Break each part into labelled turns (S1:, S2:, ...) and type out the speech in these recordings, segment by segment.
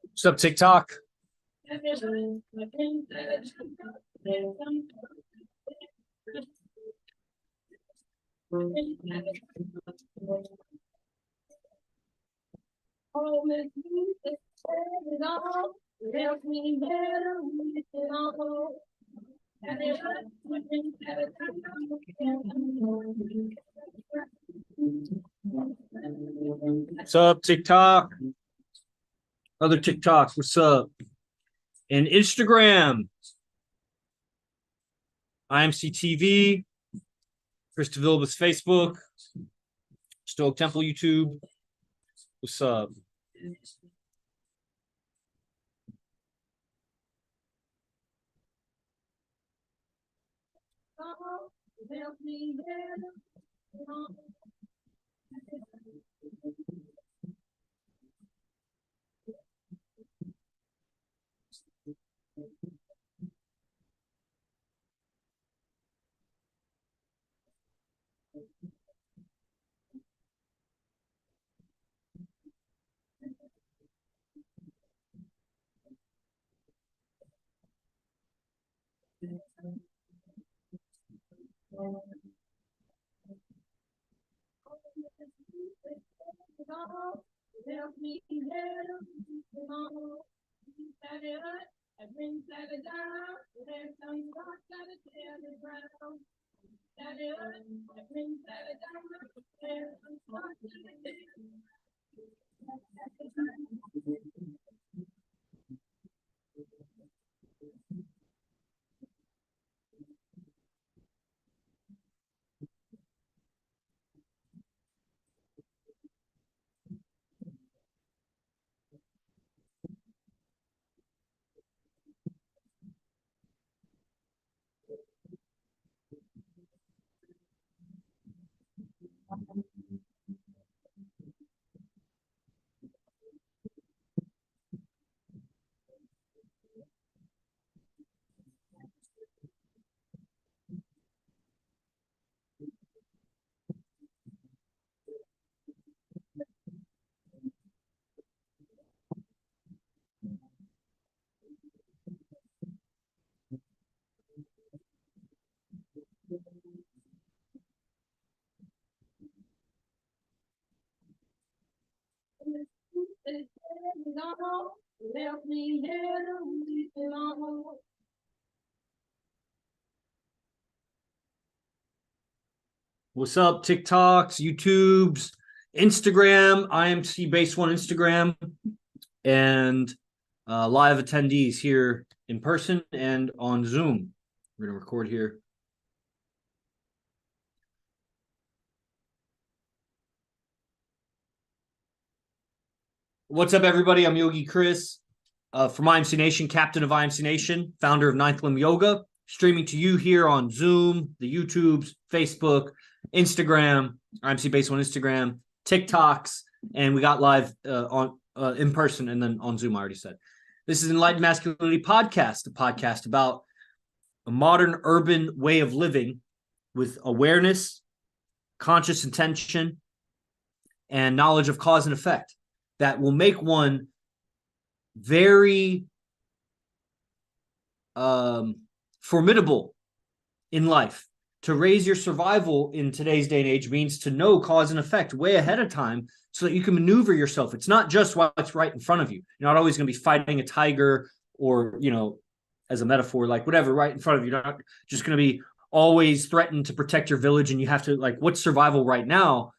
S1: What's up, TikTok? What's up, TikTok? Other TikToks, what's up? And Instagram, IMC TV, Krista Vilbus Facebook, Stoic Temple YouTube. What's up? What's up, TikToks, YouTubes, Instagram, IMC Base One Instagram, and live attendees here in person and on Zoom. We're going to record here. What's up, everybody? I'm Yogi Chris from IMC Nation, captain of IMC Nation, founder of Ninth Limb Yoga, streaming to you here on Zoom, the YouTubes, Facebook, Instagram, IMC Base One Instagram, TikToks, and we got live on in person and then on Zoom, I already said. This is Enlightened Masculinity Podcast, a podcast about a modern urban way of living with awareness, conscious intention, and knowledge of cause and effect that will make one very formidable in life. To raise your survival in today's day and age means to know cause and effect way ahead of time so that you can maneuver yourself. It's not just what's right in front of you. You're not always going to be fighting a tiger or, you know, as a metaphor, like whatever, right in front of you. You're not just going to be always threatened to protect your village and you have to, like, what's survival right now?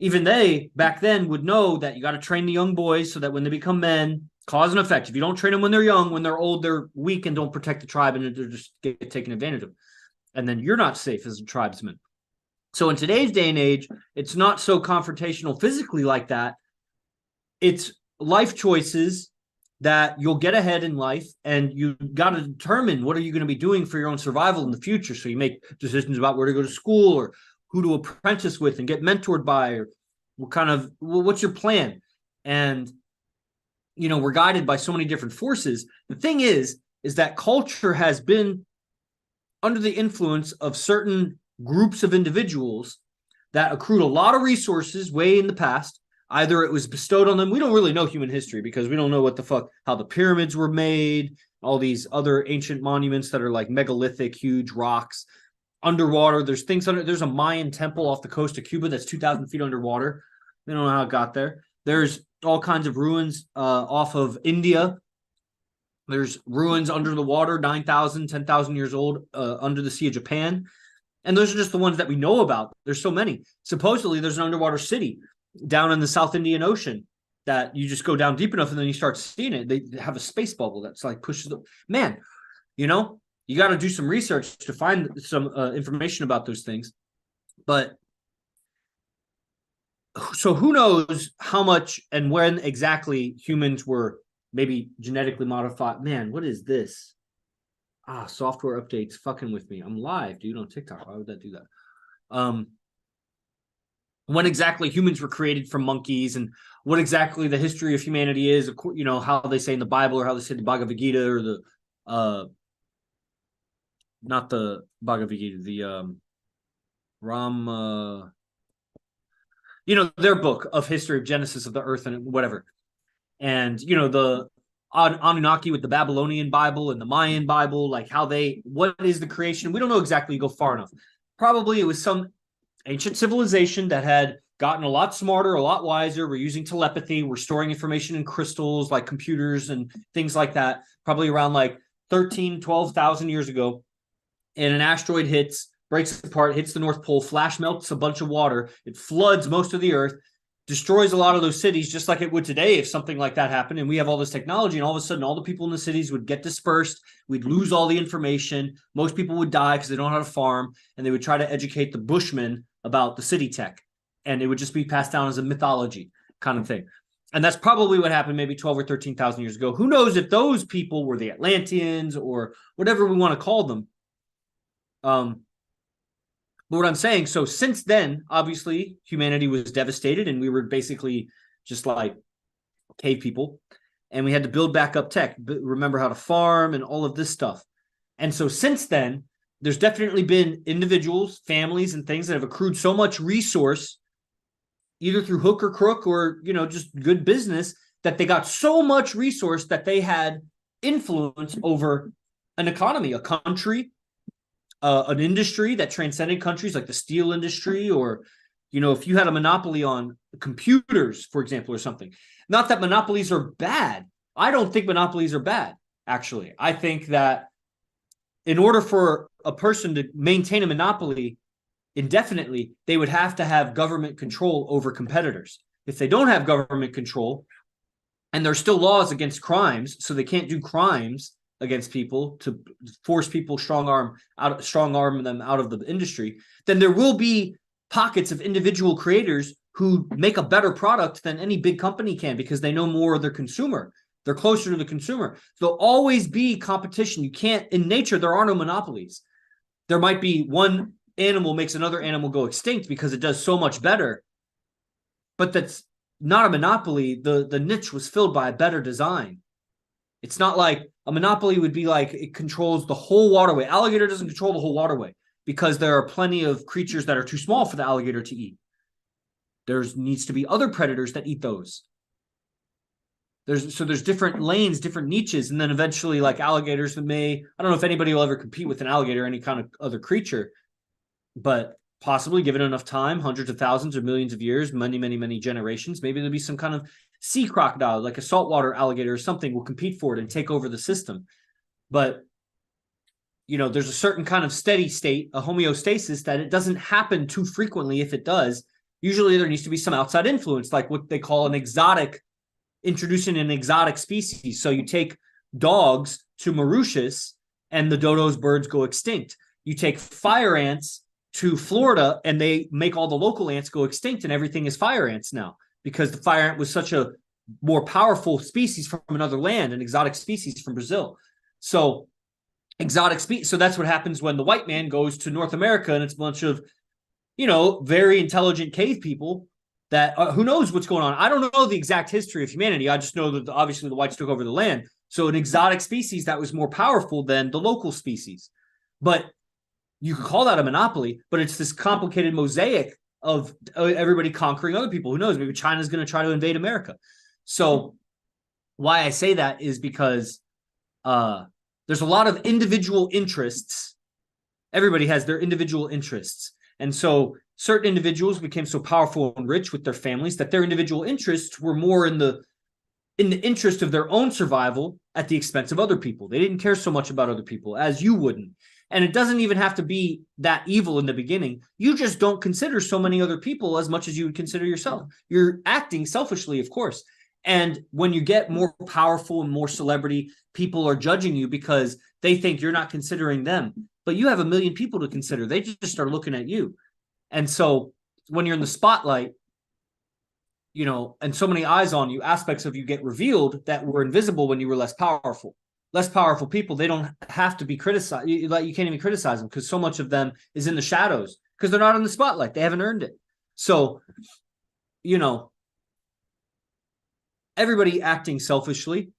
S1: Even they, back then, would know that you got to train the young boys so that when they become men, cause and effect. If you don't train them when they're young, when they're old, they're weak and don't protect the tribe and they're just get taken advantage of. And then you're not safe as a tribesman. So in today's day and age, it's not so confrontational physically like that. It's life choices that you'll get ahead in life, and you got to determine what are you going to be doing for your own survival in the future. So you make decisions about where to go to school or who to apprentice with and get mentored by, or what's your plan? And, we're guided by so many different forces. The thing is that culture has been under the influence of certain groups of individuals that accrued a lot of resources way in the past. Either it was bestowed on them. We don't really know human history because we don't know how the pyramids were made, all these other ancient monuments that are like megalithic, huge rocks. Underwater, there's a Mayan temple off the coast of Cuba that's 2,000 feet underwater. We don't know how it got there. There's all kinds of ruins off of India. There's ruins under the water, 9,000, 10,000 years old, under the Sea of Japan. And those are just the ones that we know about. There's so many. Supposedly, there's an underwater city down in the South Indian Ocean that you just go down deep enough and then you start seeing it. They have a space bubble that's like pushes the man, you got to do some research to find some information about those things. But so who knows how much and when exactly humans were maybe genetically modified. Man, what is this? Software updates fucking with me. I'm live, dude, on TikTok. Why would that do that? When exactly humans were created from monkeys and what exactly the history of humanity is, how they say in the Bible or how they say in the Bhagavad Gita or the not the Bhagavad Gita, the Ram, their book of history of Genesis of the earth and whatever. And, the Anunnaki with the Babylonian Bible and the Mayan Bible, like what is the creation? We don't know exactly, go far enough. Probably it was some ancient civilization that had gotten a lot smarter, a lot wiser. We're using telepathy. We're storing information in crystals like computers and things like that, probably around like 12,000 years ago. And an asteroid breaks apart, hits the North Pole, flash melts a bunch of water. It floods most of the earth, destroys a lot of those cities, just like it would today if something like that happened. And we have all this technology, and all of a sudden all the people in the cities would get dispersed. We'd lose all the information. Most people would die because they don't know how to farm, and they would try to educate the Bushmen about the city tech. And it would just be passed down as a mythology kind of thing. And that's probably what happened maybe 12 or 13,000 years ago. Who knows if those people were the Atlanteans or whatever we want to call them. But what I'm saying, so since then, obviously, humanity was devastated and we were basically just like cave people. And we had to build back up tech, remember how to farm and all of this stuff. And so since then, there's definitely been individuals, families, and things that have accrued so much resource, either through hook or crook or, just good business, that they got so much resource that they had influence over an economy, a country, an industry that transcended countries like the steel industry, or, if you had a monopoly on computers, for example, or something. Not that monopolies are bad. I don't think monopolies are bad, actually. I think that in order for a person to maintain a monopoly indefinitely, they would have to have government control over competitors. If they don't have government control, and there's still laws against crimes, so they can't do crimes against people to force people strong arm them out of the industry, then there will be pockets of individual creators who make a better product than any big company can because they know more of their consumer. They're closer to the consumer. So there'll always be competition. You can't, in nature, there are no monopolies. There might be one animal makes another animal go extinct because it does so much better. But that's not a monopoly. The niche was filled by a better design. It's not like a monopoly would be like it controls the whole waterway. Alligator doesn't control the whole waterway because there are plenty of creatures that are too small for the alligator to eat. There needs to be other predators that eat those. There's different lanes, different niches, and then eventually, like alligators that I don't know if anybody will ever compete with an alligator or any kind of other creature, but possibly given enough time, hundreds of thousands or millions of years, many, many, many generations, maybe there'll be some kind of sea crocodile, like a saltwater alligator or something, will compete for it and take over the system. But, there's a certain kind of steady state, a homeostasis, that it doesn't happen too frequently. If it does, usually there needs to be some outside influence, like what they call introducing an exotic species. So you take dogs to Mauritius and the dodo's birds go extinct. You take fire ants to Florida and they make all the local ants go extinct and everything is fire ants now because the fire ant was such a more powerful species from another land, an exotic species from Brazil. So so that's what happens when the white man goes to North America and it's a bunch of, very intelligent cave people that who knows what's going on. I don't know the exact history of humanity. I just know that obviously the whites took over the land. So an exotic species that was more powerful than the local species. But you could call that a monopoly, but it's this complicated mosaic of everybody conquering other people. Who knows? Maybe China's going to try to invade America. So why I say that is because there's a lot of individual interests. Everybody has their individual interests. And so certain individuals became so powerful and rich with their families that their individual interests were more in the interest of their own survival at the expense of other people. They didn't care so much about other people as you wouldn't. And it doesn't even have to be that evil in the beginning. You just don't consider so many other people as much as you would consider yourself. You're acting selfishly, of course. And when you get more powerful and more celebrity, people are judging you because they think you're not considering them. But you have a million people to consider. They just start looking at you. And so when you're in the spotlight, you know, and so many eyes on you, aspects of you get revealed that were invisible when you were less powerful. Less powerful people, they don't have to be criticized. You can't even criticize them because so much of them is in the shadows because they're not in the spotlight. They haven't earned it. So, you know, everybody acting selfishly,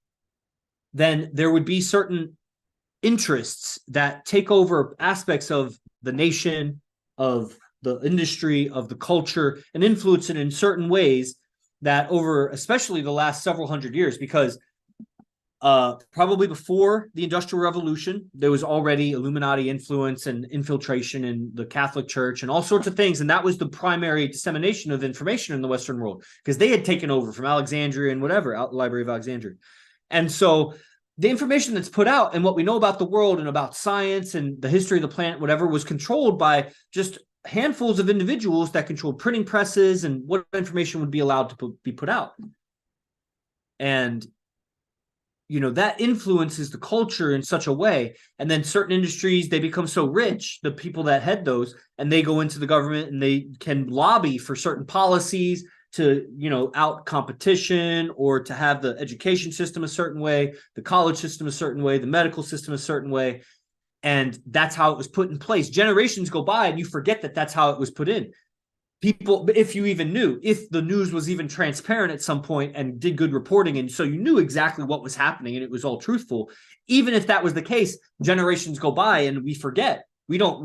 S1: then there would be certain interests that take over aspects of the nation, of the industry, of the culture, and influence it in certain ways that over, especially the last several hundred years, because probably before the Industrial Revolution, there was already Illuminati influence and infiltration in the Catholic Church and all sorts of things. And that was the primary dissemination of information in the Western world because they had taken over from Alexandria and whatever, Library of Alexandria. And so the information that's put out and what we know about the world and about science and the history of the planet, whatever, was controlled by just handfuls of individuals that controlled printing presses and what information would be allowed to be put out. And you know, that influences the culture in such a way. And then certain industries, they become so rich, the people that head those, and they go into the government and they can lobby for certain policies to, you know, out competition or to have the education system a certain way, the college system a certain way, the medical system a certain way. And that's how it was put in place. Generations go by and you forget that that's how it was put in. People, if you even knew, if the news was even transparent at some point and did good reporting, and so you knew exactly what was happening and it was all truthful, even if that was the case, generations go by and we forget. We don't.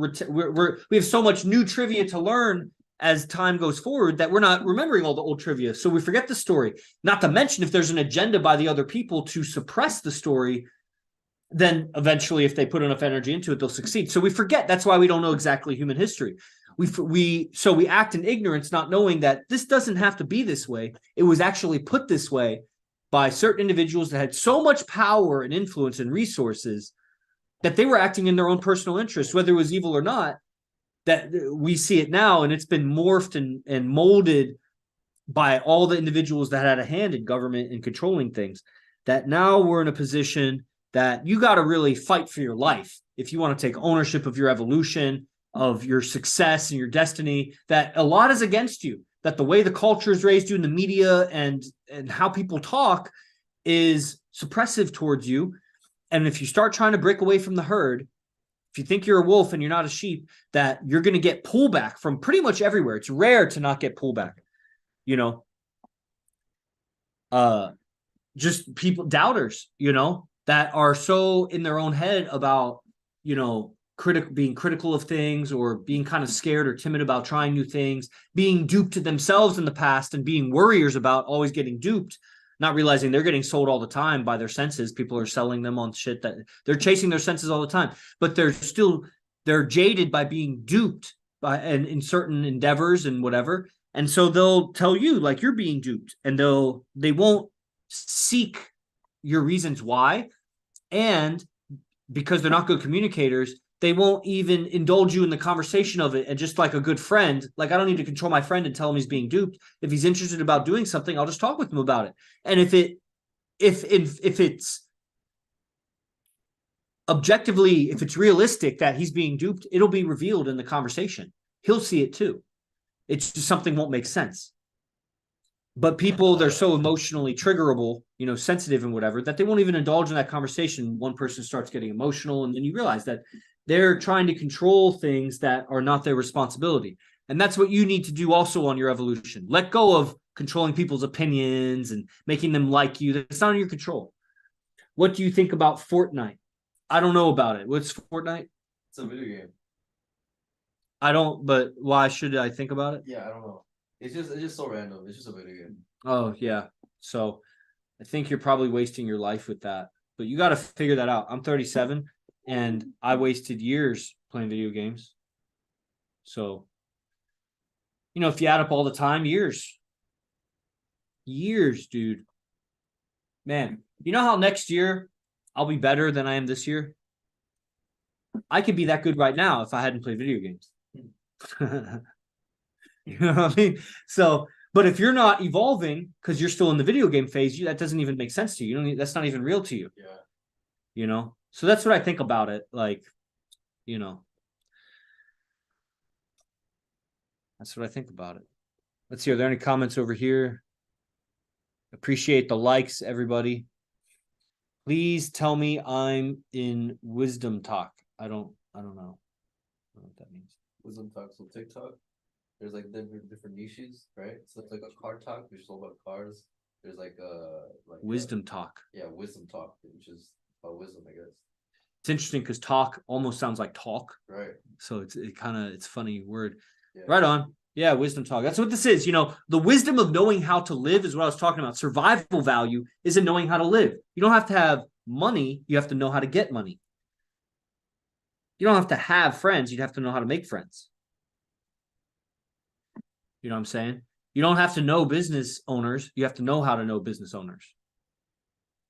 S1: We have so much new trivia to learn as time goes forward that we're not remembering all the old trivia, so we forget the story. Not to mention, if there's an agenda by the other people to suppress the story, then eventually, if they put enough energy into it, they'll succeed. So we forget. That's why we don't know exactly human history. We act in ignorance, not knowing that this doesn't have to be this way. It was actually put this way by certain individuals that had so much power and influence and resources that they were acting in their own personal interests, whether it was evil or not, that we see it now. And it's been morphed and molded by all the individuals that had a hand in government and controlling things, that now we're in a position that you got to really fight for your life if you want to take ownership of your evolution, of your success and your destiny, that a lot is against you, that the way the culture is raised you in the media and how people talk is suppressive towards you. And if you start trying to break away from the herd, if you think you're a wolf and you're not a sheep, that you're going to get pullback from pretty much everywhere. It's rare to not get pullback, you know, just people, doubters, you know, that are so in their own head about, you know, being critical of things or being kind of scared or timid about trying new things, being duped to themselves in the past and being worriers about always getting duped, not realizing they're getting sold all the time by their senses. People are selling them on shit that they're chasing their senses all the time, but they're jaded by being duped by and in certain endeavors and whatever. And so they'll tell you like you're being duped, and they won't seek your reasons why. And because they're not good communicators, they won't even indulge you in the conversation of it. And just like a good friend, like I don't need to control my friend and tell him he's being duped. If he's interested about doing something, I'll just talk with him about it. And if it's objectively, if it's realistic that he's being duped, it'll be revealed in the conversation. He'll see it too. It's just something won't make sense. But people, they're so emotionally triggerable, you know, sensitive and whatever, that they won't even indulge in that conversation. One person starts getting emotional, and then you realize that they're trying to control things that are not their responsibility. And that's what you need to do also on your evolution. Let go of controlling people's opinions and making them like you. That's not in your control. What do you think about Fortnite? I don't know about it. What's Fortnite?
S2: It's a video game.
S1: I don't, but why should I think about it?
S2: Yeah, I don't know. It's just so random. It's just a video game.
S1: Oh, yeah. So I think you're probably wasting your life with that. But you got to figure that out. I'm 37 and I wasted years playing video games. So, if you add up all the time, years, dude. Man, you know how next year I'll be better than I am this year? I could be that good right now if I hadn't played video games. You know what I mean? So, but if you're not evolving because you're still in the video game phase, that doesn't even make sense to you. That's not even real to you.
S2: Yeah.
S1: So that's what I think about it. Like, that's what I think about it. Let's see. Are there any comments over here? Appreciate the likes, everybody. Please tell me I'm in wisdom talk. I don't know. I don't know what that means.
S2: Wisdom talk. So TikTok, there's like different niches, right? So it's like a car talk, which is all about cars. There's like
S1: wisdom talk.
S2: Yeah, wisdom talk, which is about wisdom, I guess.
S1: It's interesting because talk almost sounds like talk.
S2: Right.
S1: So it's a funny word.
S2: Yeah.
S1: Right on. Yeah, wisdom talk. That's what this is. The wisdom of knowing how to live is what I was talking about. Survival value is in knowing how to live. You don't have to have money. You have to know how to get money. You don't have to have friends. You'd have to know how to make friends. You know what I'm saying? You don't have to know business owners. You have to know how to know business owners.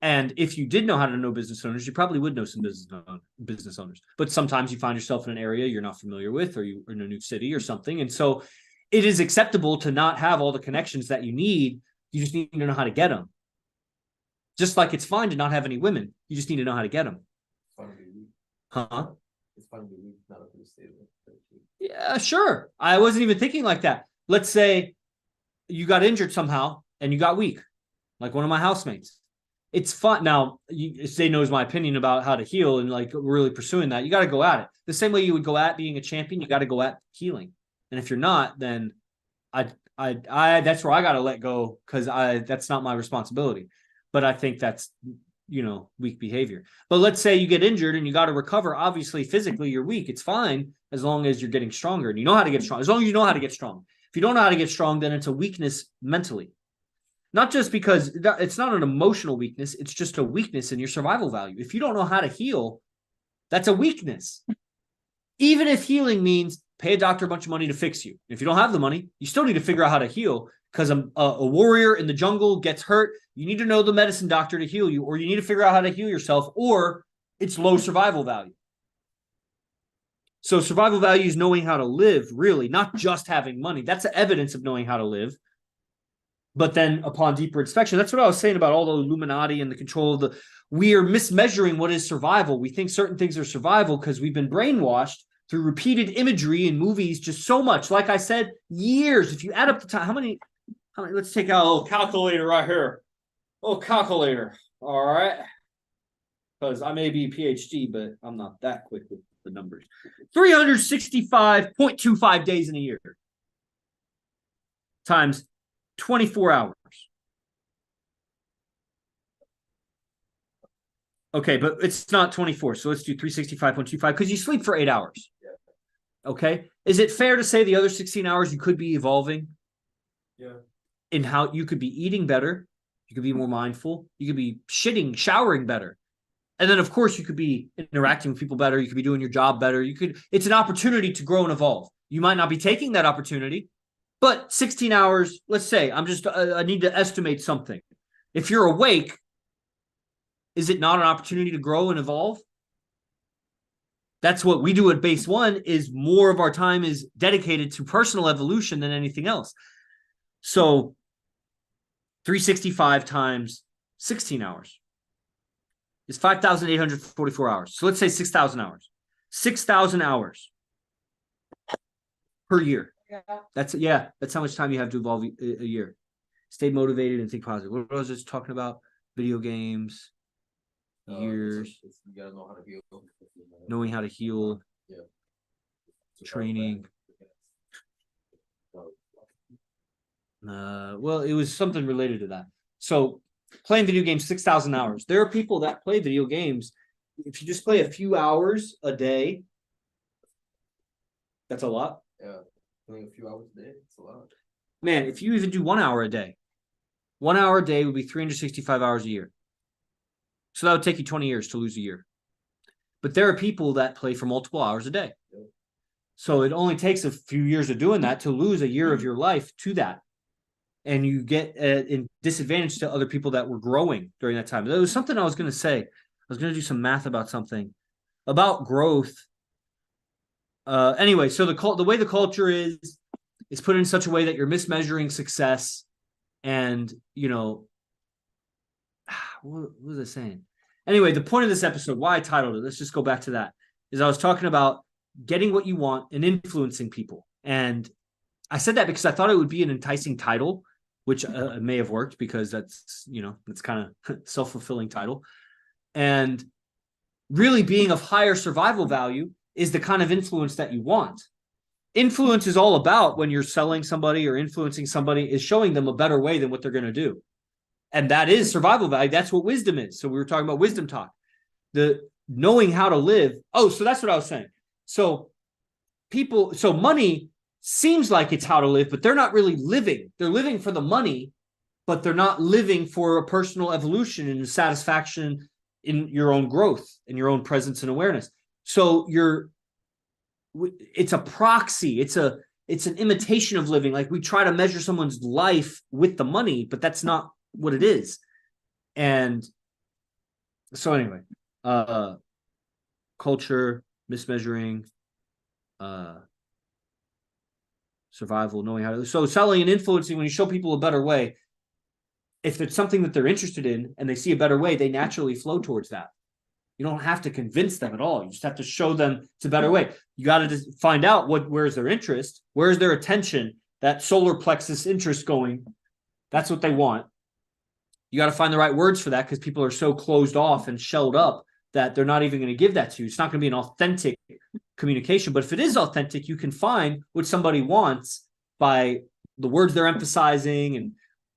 S1: And if you did know how to know business owners, you probably would know some business owners. But sometimes you find yourself in an area you're not familiar with, or you're in a new city or something. And so it is acceptable to not have all the connections that you need. You just need to know how to get them. Just like it's fine to not have any women. You just need to know how to get them. Huh?
S2: It's fun to be weak, not up to the state.
S1: Yeah, sure. I wasn't even thinking like that. Let's say you got injured somehow and you got weak, like one of my housemates. It's fun. Now, Zay knows my opinion about how to heal and like really pursuing that. You got to go at it. The same way you would go at being a champion, you got to go at healing. And if you're not, then I that's where I got to let go because that's not my responsibility. But I think that's, weak behavior. But let's say you get injured and you got to recover. Obviously, physically, you're weak. It's fine as long as you're getting stronger and you know how to get strong. As long as you know how to get strong. If you don't know how to get strong, then it's a weakness mentally. Not just because it's not an emotional weakness. It's just a weakness in your survival value. If you don't know how to heal, that's a weakness. Even if healing means pay a doctor a bunch of money to fix you. If you don't have the money, you still need to figure out how to heal because a warrior in the jungle gets hurt. You need to know the medicine doctor to heal you, or you need to figure out how to heal yourself, or it's low survival value. So survival value is knowing how to live, really, not just having money. That's the evidence of knowing how to live. But then upon deeper inspection, that's what I was saying about all the Illuminati and the control of we are mismeasuring what is survival. We think certain things are survival because we've been brainwashed through repeated imagery in movies, just so much. Like I said, years. If you add up the time, how many, let's take out a little calculator right here. A little calculator. All right. Because I may be a PhD, but I'm not that quick with the numbers. 365.25 days in a year. Times 24 hours. Okay, but it's not 24. So let's do 365.25 because you sleep for 8 hours. Okay. Is it fair to say the other 16 hours you could be evolving?
S2: Yeah.
S1: In how you could be eating better. You could be more mindful. You could be showering better. And then, of course, you could be interacting with people better. You could be doing your job better. It's an opportunity to grow and evolve. You might not be taking that opportunity, but 16 hours, let's say, I need to estimate something. If you're awake, is it not an opportunity to grow and evolve? That's what we do at Base One, is more of our time is dedicated to personal evolution than anything else. So 365 times 16 hours is 5,844 hours. So let's say 6,000 hours. 6,000 hours per year. That's how much time you have to evolve a year. Stay motivated and think positive. What was I just talking about? Video games, years.
S2: You gotta know how to heal.
S1: Knowing how to heal.
S2: Yeah.
S1: Training. Well, it was something related to that. So playing video games 6,000 hours. There are people that play video games. If you just play a few hours a day, that's a lot.
S2: Yeah, playing a few hours a day, it's a lot.
S1: Man, if you even do 1 hour a day, 1 hour a day would be 365 hours a year. So that would take you 20 years to lose a year. But there are people that play for multiple hours a day.
S2: Yep.
S1: So it only takes a few years of doing that to lose a year of your life to that. And you get in disadvantage to other people that were growing during that time. There was something I was going to say. I was going to do some math about something about growth. Anyway, so the way the culture is put in such a way that you're mismeasuring success. And, you know, what was I saying? Anyway, the point of this episode, why I titled it, let's just go back to that, is I was talking about getting what you want and influencing people. And I said that because I thought it would be an enticing title, which may have worked because that's, you know, it's kind of self-fulfilling title. And really being of higher survival value is the kind of influence that you want. Influence is all about, when you're selling somebody or influencing somebody, is showing them a better way than what they're going to do. And that is survival value. That's what wisdom is. So we were talking about wisdom talk, the knowing how to live. Oh, so that's what I was saying. So money seems like it's how to live, but they're not really living. They're living for the money, but they're not living for a personal evolution and satisfaction in your own growth and your own presence and awareness. So it's a proxy. It's an imitation of living. Like, we try to measure someone's life with the money, but that's not what it is. And so anyway, culture, mismeasuring, survival, knowing how to. So selling and influencing, when you show people a better way, if it's something that they're interested in and they see a better way, they naturally flow towards that. You don't have to convince them at all. You just have to show them it's a better way. You got to just find out where's their interest, where's their attention, that solar plexus interest going. That's what they want. You got to find the right words for that, because people are so closed off and shelled up that they're not even going to give that to you. It's not going to be an authentic communication. But if it is authentic, you can find what somebody wants by the words they're emphasizing and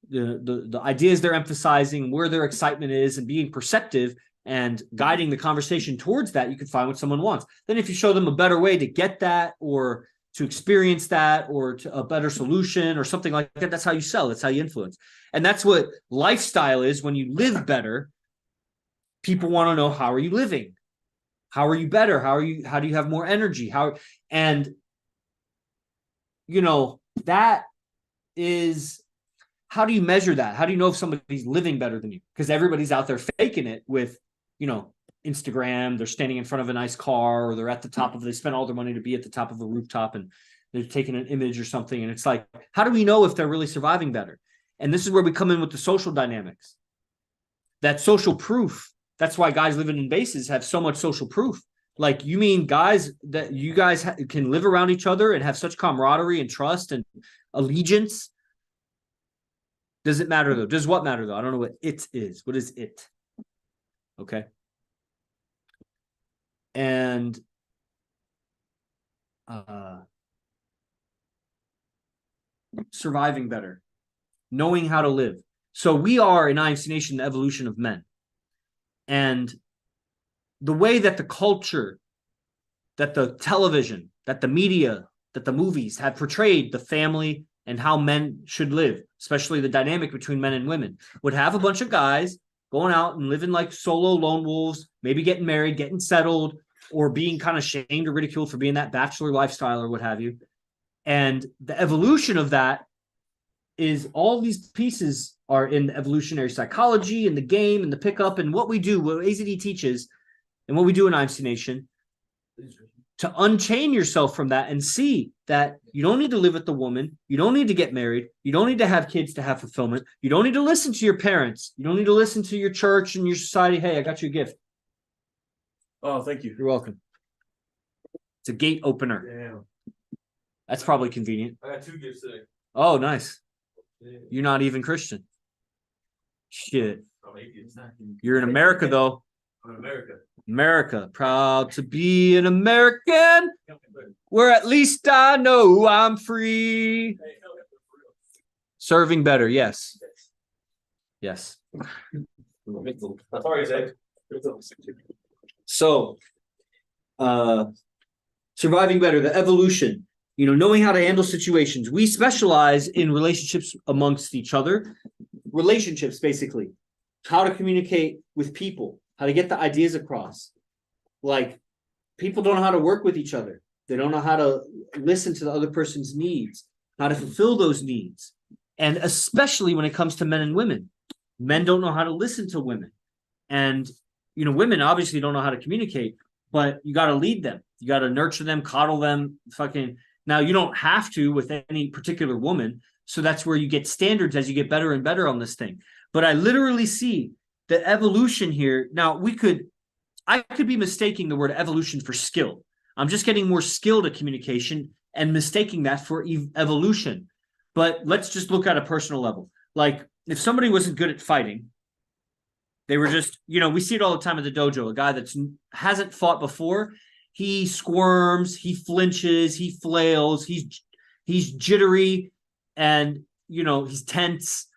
S1: the ideas they're emphasizing, where their excitement is, and being perceptive and guiding the conversation towards that. You can find what someone wants. Then if you show them a better way to get that, or to experience that, or to a better solution or something like that, that's how you sell. That's how you influence. And that's what lifestyle is. When you live better, people want to know, how are you living? How are you better? How do you have more energy? And you know, that is, how do you measure that? How do you know if somebody's living better than you? Because everybody's out there faking it with, you know, Instagram. They're standing in front of a nice car, or they're at the top of, they spend all their money to be at the top of a rooftop, and they're taking an image or something. And it's like, how do we know if they're really surviving better? And this is where we come in with the social dynamics, that social proof. That's why guys living in bases have so much social proof. Like, you mean guys that you guys can live around each other and have such camaraderie and trust and allegiance? Does it matter though? Does what matter though? I don't know what it is. What is it? Okay. And surviving better, knowing how to live. So we are in IMC Nation, the evolution of men. And the way that the culture, that the television, that the media, that the movies have portrayed the family and how men should live, especially the dynamic between men and women, would have a bunch of guys going out and living like solo lone wolves, maybe getting married, getting settled, or being kind of shamed or ridiculed for being that bachelor lifestyle or what have you. And the evolution of that is, all these pieces are in evolutionary psychology and the game and the pickup and what we do, what AZD teaches, and what we do in IMC Nation, to unchain yourself from that and see that you don't need to live with the woman. You don't need to get married. You don't need to have kids to have fulfillment. You don't need to listen to your parents. You don't need to listen to your church and your society. Hey, I got you a gift.
S3: Oh, thank you.
S1: You're welcome. It's a gate opener.
S3: Damn.
S1: That's probably convenient.
S3: I got 2 gifts today.
S1: Oh, nice.
S3: Yeah.
S1: You're not even Christian. Shit.
S3: I'm atheist.
S1: You're in America, though.
S3: I'm in America.
S1: America. Proud to be an American, where at least I know I'm free. Serving better. Yes. Yes.
S3: Sorry, Zach.
S1: So, surviving better, the evolution, knowing how to handle situations. We specialize in relationships amongst each other, relationships, basically, how to communicate with people, how to get the ideas across. Like, people don't know how to work with each other. They don't know how to listen to the other person's needs, how to fulfill those needs. And especially when it comes to men and women, men don't know how to listen to women. And, women obviously don't know how to communicate, but you got to lead them. You got to nurture them, coddle them, Now, you don't have to with any particular woman. So that's where you get standards as you get better and better on this thing. But I literally see the evolution here. Now, I could be mistaking the word evolution for skill. I'm just getting more skilled at communication and mistaking that for evolution. But let's just look at a personal level. Like, if somebody wasn't good at fighting, they were just, we see it all the time at the dojo. A guy that hasn't fought before, he squirms, he flinches, he flails, he's jittery, and he's tense.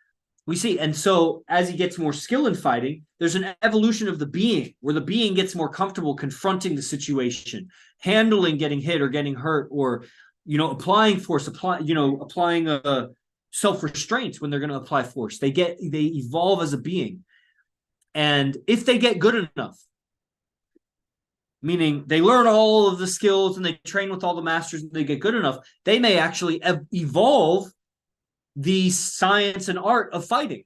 S1: We see, and so as he gets more skill in fighting, there's an evolution of the being where the being gets more comfortable confronting the situation, handling getting hit or getting hurt, or applying force, applying a self-restraint when they're going to apply force. They evolve as a being. And if they get good enough, meaning they learn all of the skills and they train with all the masters and they get good enough, they may actually evolve the science and art of fighting,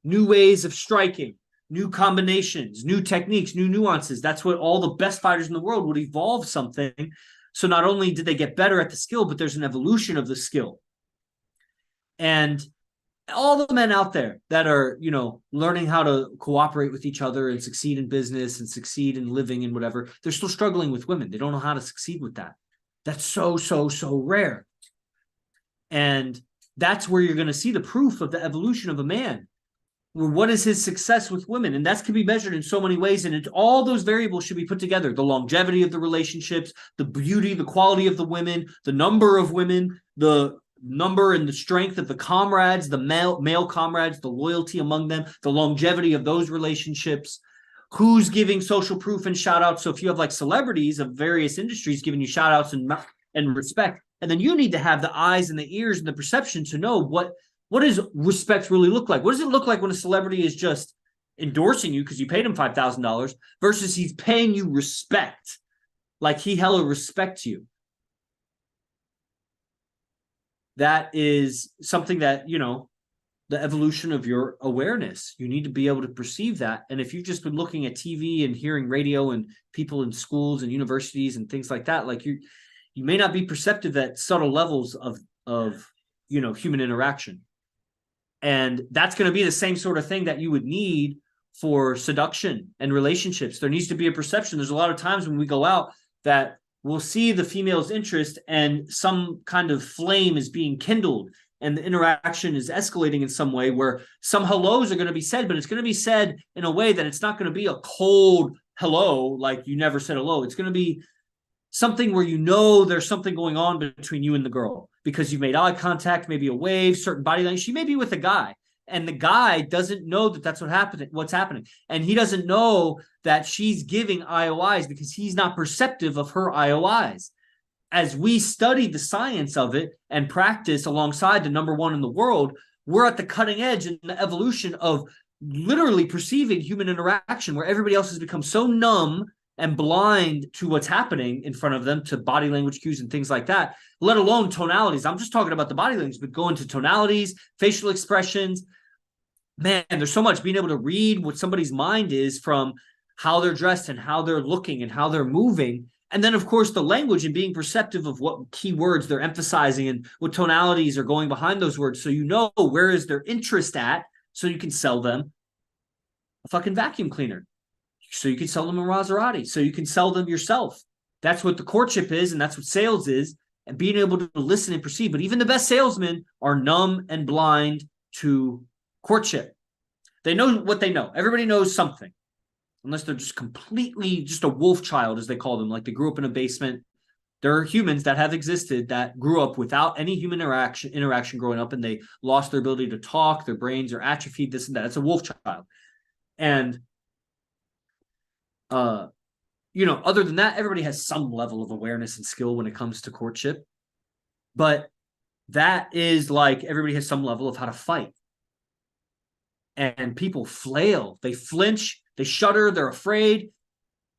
S1: new ways of striking, new combinations, new techniques, new nuances. That's what all the best fighters in the world would evolve something. So not only did they get better at the skill, but there's an evolution of the skill. And all the men out there that are, learning how to cooperate with each other and succeed in business and succeed in living and whatever, they're still struggling with women. They don't know how to succeed with that. That's so rare. And that's where you're going to see the proof of the evolution of a man. What is his success with women? And that can be measured in so many ways. And all those variables should be put together. The longevity of the relationships, the beauty, the quality of the women, the number of women, the number and the strength of the comrades, the male comrades, the loyalty among them, the longevity of those relationships, who's giving social proof and shout outs. So if you have like celebrities of various industries giving you shout outs and respect, and then you need to have the eyes and the ears and the perception to know what does respect really look like? What does it look like when a celebrity is just endorsing you because you paid him $5,000 versus he's paying you respect, like he hella respects you? That is something that, the evolution of your awareness. You need to be able to perceive that. And if you've just been looking at TV and hearing radio and people in schools and universities and things like that, like you may not be perceptive at subtle levels of human interaction. And that's going to be the same sort of thing that you would need for seduction and relationships. There needs to be a perception. There's a lot of times when we go out that we'll see the female's interest and some kind of flame is being kindled and the interaction is escalating in some way where some hellos are going to be said, but it's going to be said in a way that it's not going to be a cold hello, like you never said hello. It's going to be something where there's something going on between you and the girl because you've made eye contact, maybe a wave, certain body language. She may be with a guy, and the guy doesn't know that that's what's happening. And he doesn't know that she's giving IOIs because he's not perceptive of her IOIs. As we study the science of it and practice alongside the number one in the world, we're at the cutting edge in the evolution of literally perceiving human interaction where everybody else has become so numb and blind to what's happening in front of them, to body language cues and things like that, let alone tonalities. I'm just talking about the body language, but go into tonalities, facial expressions. Man, there's so much being able to read what somebody's mind is from how they're dressed and how they're looking and how they're moving. And then, of course, the language and being perceptive of what key words they're emphasizing and what tonalities are going behind those words. So you know where is their interest at so you can sell them a fucking vacuum cleaner. So you can sell them a Maserati. So you can sell them yourself. That's what the courtship is, and that's what sales is, and being able to listen and perceive. But even the best salesmen are numb and blind to courtship. They know what they know. Everybody knows something, unless they're just completely just a wolf child, as they call them. Like they grew up in a basement, There are humans that have existed that grew up without any human interaction growing up, and they lost their ability to talk. Their brains are atrophied, this and that. It's a wolf child. And, other than that, everybody has some level of awareness and skill when it comes to courtship. But that is like everybody has some level of how to fight. And people flail. They flinch. They shudder. They're afraid.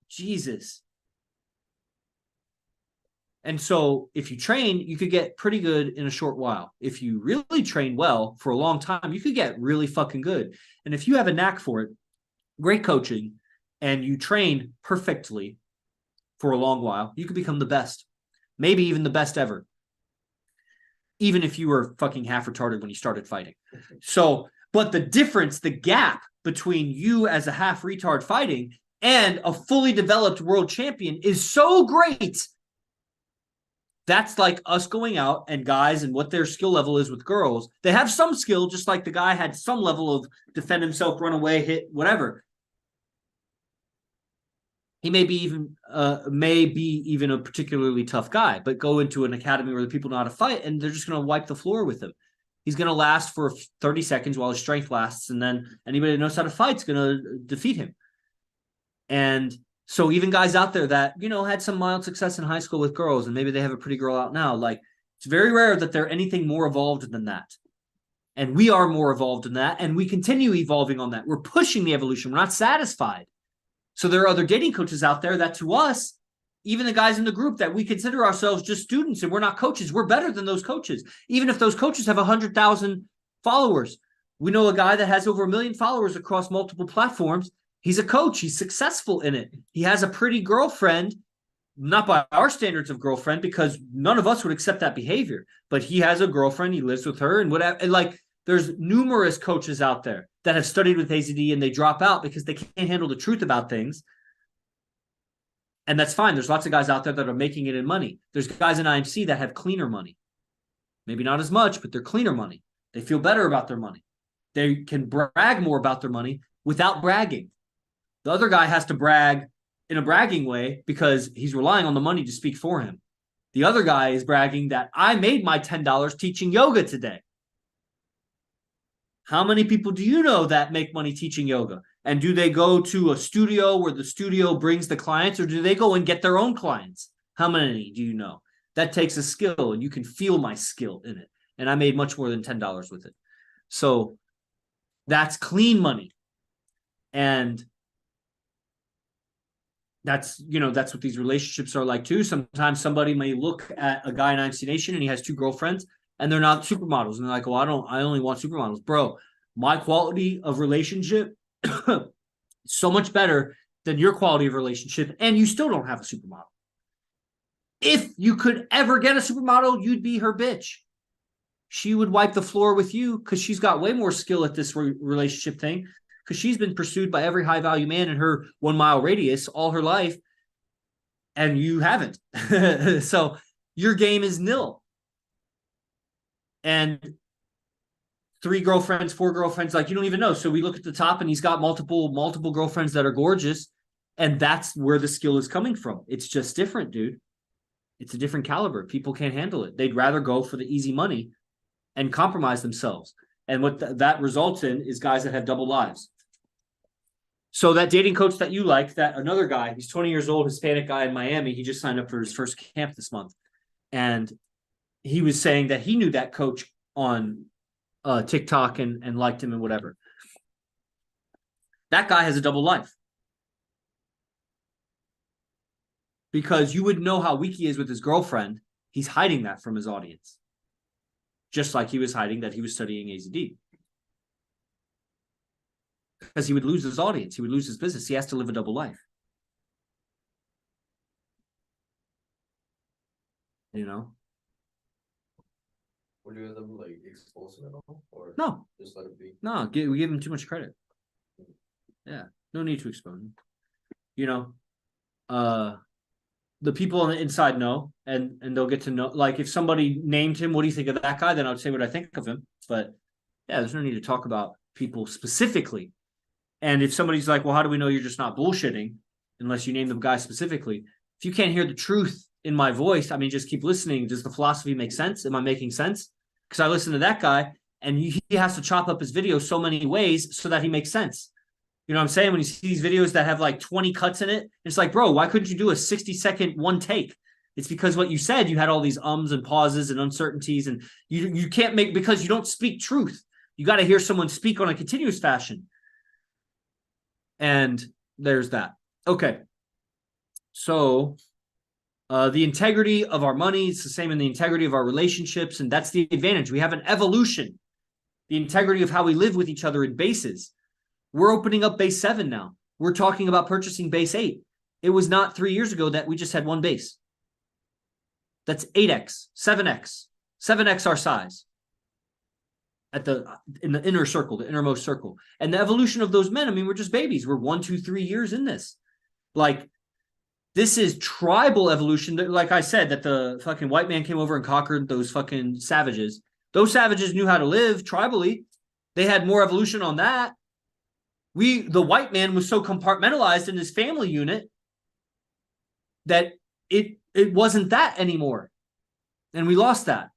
S1: Jesus. And so if you train, you could get pretty good in a short while. If you really train well for a long time, you could get really fucking good. And if you have a knack for it, great coaching, and you train perfectly for a long while, you could become the best. Maybe even the best ever. Even if you were fucking half retarded when you started fighting. So, but the difference, the gap between you as a half retard fighting and a fully developed world champion is so great. That's like us going out and guys and what their skill level is with girls. They have some skill, just like the guy had some level of defend himself, run away, hit, whatever. He may be even a particularly tough guy, but go into an academy where the people know how to fight and they're just going to wipe the floor with him. He's going to last for 30 seconds while his strength lasts, and then anybody that knows how to fight is going to defeat him. And so even guys out there that, had some mild success in high school with girls, and maybe they have a pretty girl out now, like, it's very rare that they're anything more evolved than that. And we are more evolved than that, and we continue evolving on that. We're pushing the evolution. We're not satisfied. So there are other dating coaches out there that, to us, even the guys in the group that we consider ourselves just students and we're not coaches, we're better than those coaches. Even if those coaches have 100,000 followers. We know a guy that has over 1 million followers across multiple platforms. He's a coach. He's successful in it. He has a pretty girlfriend, not by our standards of girlfriend, because none of us would accept that behavior. But he has a girlfriend. He lives with her and whatever. And like, there's numerous coaches out there that have studied with AZD and they drop out because they can't handle the truth about things. And that's fine. There's lots of guys out there that are making it in money. There's guys in IMC that have cleaner money. Maybe not as much, but they're cleaner money. They feel better about their money. They can brag more about their money without bragging. The other guy has to brag in a bragging way because he's relying on the money to speak for him. The other guy is bragging that I made my $10 teaching yoga today. How many people do you know that make money teaching yoga? And do they go to a studio where the studio brings the clients, or do they go and get their own clients? How many do you know? That takes a skill, and you can feel my skill in it. And I made much more than $10 with it. So that's clean money. And that's what these relationships are like too. Sometimes somebody may look at a guy in IMC Nation and he has 2 girlfriends and they're not supermodels. And they're like, well, I only want supermodels. Bro, my quality of relationship is so much better than your quality of relationship, and you still don't have a supermodel. If you could ever get a supermodel, you'd be her bitch. She would wipe the floor with you because she's got way more skill at this relationship thing, because she's been pursued by every high-value man in her 1 mile radius all her life, and you haven't. So your game is nil. And 3 girlfriends, 4 girlfriends, like, you don't even know. So we look at the top and he's got multiple girlfriends that are gorgeous. And that's where the skill is coming from. It's just different, dude. It's a different caliber. People can't handle it. They'd rather go for the easy money and compromise themselves. And what that results in is guys that have double lives. So that dating coach that you like, that another guy, he's 20 years old, Hispanic guy in Miami. He just signed up for his first camp this month. And he was saying that he knew that coach on TikTok and liked him and whatever. That guy has a double life. Because you would know how weak he is with his girlfriend. He's hiding that from his audience. Just like he was hiding that he was studying AZD. Because he would lose his audience. He would lose his business. He has to live a double life. You know?
S2: Would you ever like expose him at all, or
S1: no,
S2: just let it be?
S1: No, we give him too much credit. Yeah, no need to expose him. You know, the people on the inside know, and they'll get to know. Like, if somebody named him, what do you think of that guy? Then I would say what I think of him. But yeah, there's no need to talk about people specifically. And if somebody's like, well, how do we know you're just not bullshitting unless you name the guy specifically? If you can't hear the truth in my voice. I mean, just keep listening. Does the philosophy make sense? Am I making sense? Because I listen to that guy and he has to chop up his video so many ways so that he makes sense. You know what I'm saying? When you see these videos that have like 20 cuts in it, it's like, bro, why couldn't you do a 60-second one take? It's because what you said, you had all these ums and pauses and uncertainties, and you can't make, because you don't speak truth. You got to hear someone speak on a continuous fashion. And there's that. Okay. So the integrity of our money, it's the same in the integrity of our relationships, and that's the advantage. We have an evolution. The integrity of how we live with each other in bases. We're opening up base 7 now. We're talking about purchasing base 8. It was not 3 years ago that we just had one base. That's 8x, 7x, 7x our size in the inner circle, the innermost circle. And the evolution of those men, I mean, we're just babies. We're 1, 2, 3 years in this. Like, this is tribal evolution. Like I said, that the fucking white man came over and conquered those fucking savages. Those savages knew how to live tribally. They had more evolution on that. The white man was so compartmentalized in his family unit that it wasn't that anymore. And we lost that.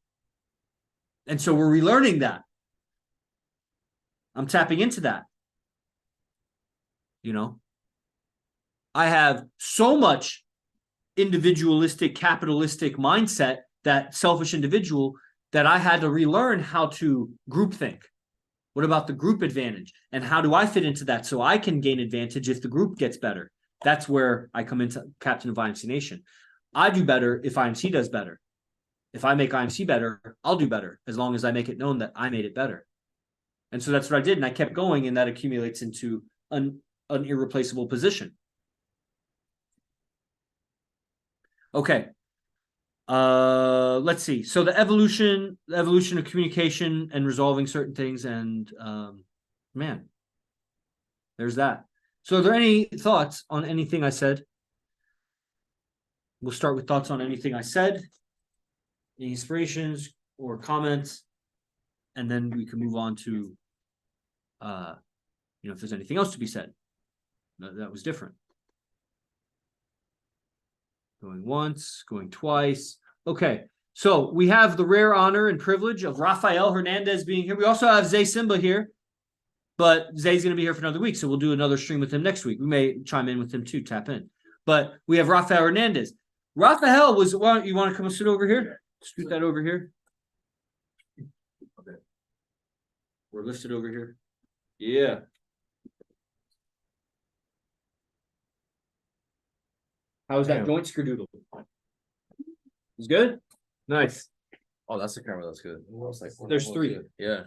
S1: And so we're relearning that. I'm tapping into that. You know, I have so much individualistic, capitalistic mindset, that selfish individual, that I had to relearn how to group think. What about the group advantage? And how do I fit into that so I can gain advantage if the group gets better? That's where I come into captain of IMC Nation. I do better if IMC does better. If I make IMC better, I'll do better, as long as I make it known that I made it better. And so that's what I did, and I kept going, and that accumulates into an irreplaceable position. Okay. Let's see. So the evolution of communication and resolving certain things, and man, there's that. So are there any thoughts on anything I said? We'll start with thoughts on anything I said, any inspirations or comments, and then we can move on to, if there's anything else to be said that was different. Going once, going twice. Okay, so we have the rare honor and privilege of Rafael Herndandez being here. We also have Simba here, but Zay's going to be here for another week, so we'll do another stream with him next week. We may chime in with him too, tap in. But we have Rafael Herndandez. Rafael was, well, you want to come and sit over here? Scoot that over here. Okay. We're lifted over here. Yeah. How's that joint skerdoodle? It's good? Nice.
S2: Oh, that's the camera. That's good. Like,
S1: there's 3.
S2: Yeah.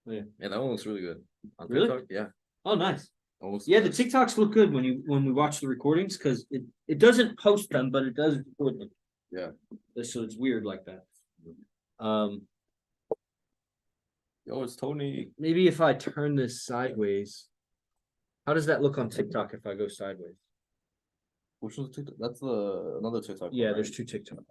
S1: Yeah.
S2: Yeah, that one looks really good. On
S1: really?
S2: TikTok, yeah.
S1: Oh, nice.
S2: Almost
S1: yeah, the TikToks look good when we watch the recordings, because it doesn't post them, but it does record them.
S2: Yeah.
S1: So it's weird like that.
S2: Yo, it's Tony.
S1: Maybe if I turn this sideways, how does that look on TikTok if I go sideways?
S2: Which one's TikTok? That's another TikTok.
S1: Yeah,
S2: right?
S1: there's 2 TikToks.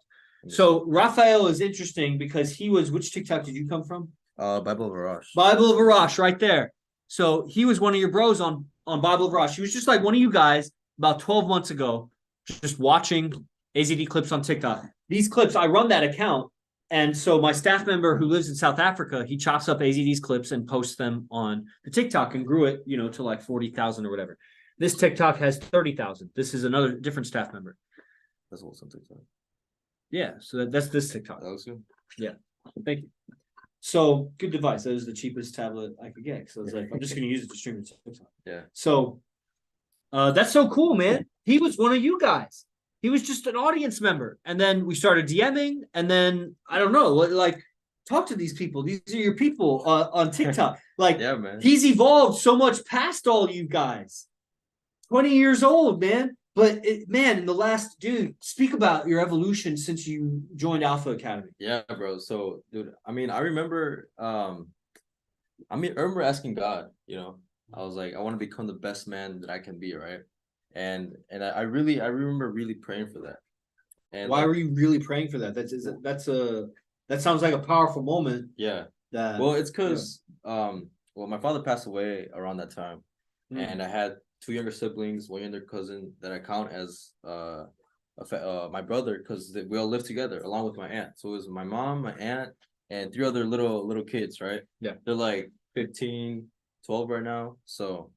S1: So Rafael is interesting because he was, which TikTok did you come from?
S2: Bible of Arash.
S1: Bible of Arash, right there. So he was one of your bros on Bible of Arash. He was just like one of you guys about 12 months ago, just watching AZD clips on TikTok. These clips, I run that account. And so my staff member who lives in South Africa, he chops up AZD's clips and posts them on the TikTok and grew it, to like 40,000 or whatever. This TikTok has 30,000. This is another different staff member.
S2: That's what's on TikTok.
S1: Yeah, so that's this TikTok.
S2: That looks good.
S1: Yeah, thank you. So good device. That was the cheapest tablet I could get. So I was like, I'm just going to use it to stream it to TikTok.
S2: Yeah.
S1: So that's so cool, man. He was one of you guys. He was just an audience member, and then we started DMing, and then I don't know, like, talk to these people. These are your people on TikTok. Like,
S2: yeah, man.
S1: He's evolved so much past all you guys. 20 years old, man. But in the last, dude, speak about your evolution since you joined Alpha Academy.
S2: Yeah, bro. So, dude, I remember, I remember asking God, I was like, I want to become the best man that I can be, right? And I remember really praying for that. And
S1: why were you really praying for that? That sounds like a powerful moment.
S2: Yeah.
S1: Well,
S2: it's because my father passed away around that time, and I had 2 younger siblings, 1 younger cousin that I count as my brother, because we all lived together along with my aunt. So it was my mom, my aunt, and three other little kids, right?
S1: Yeah.
S2: They're like 15, 12 right now. So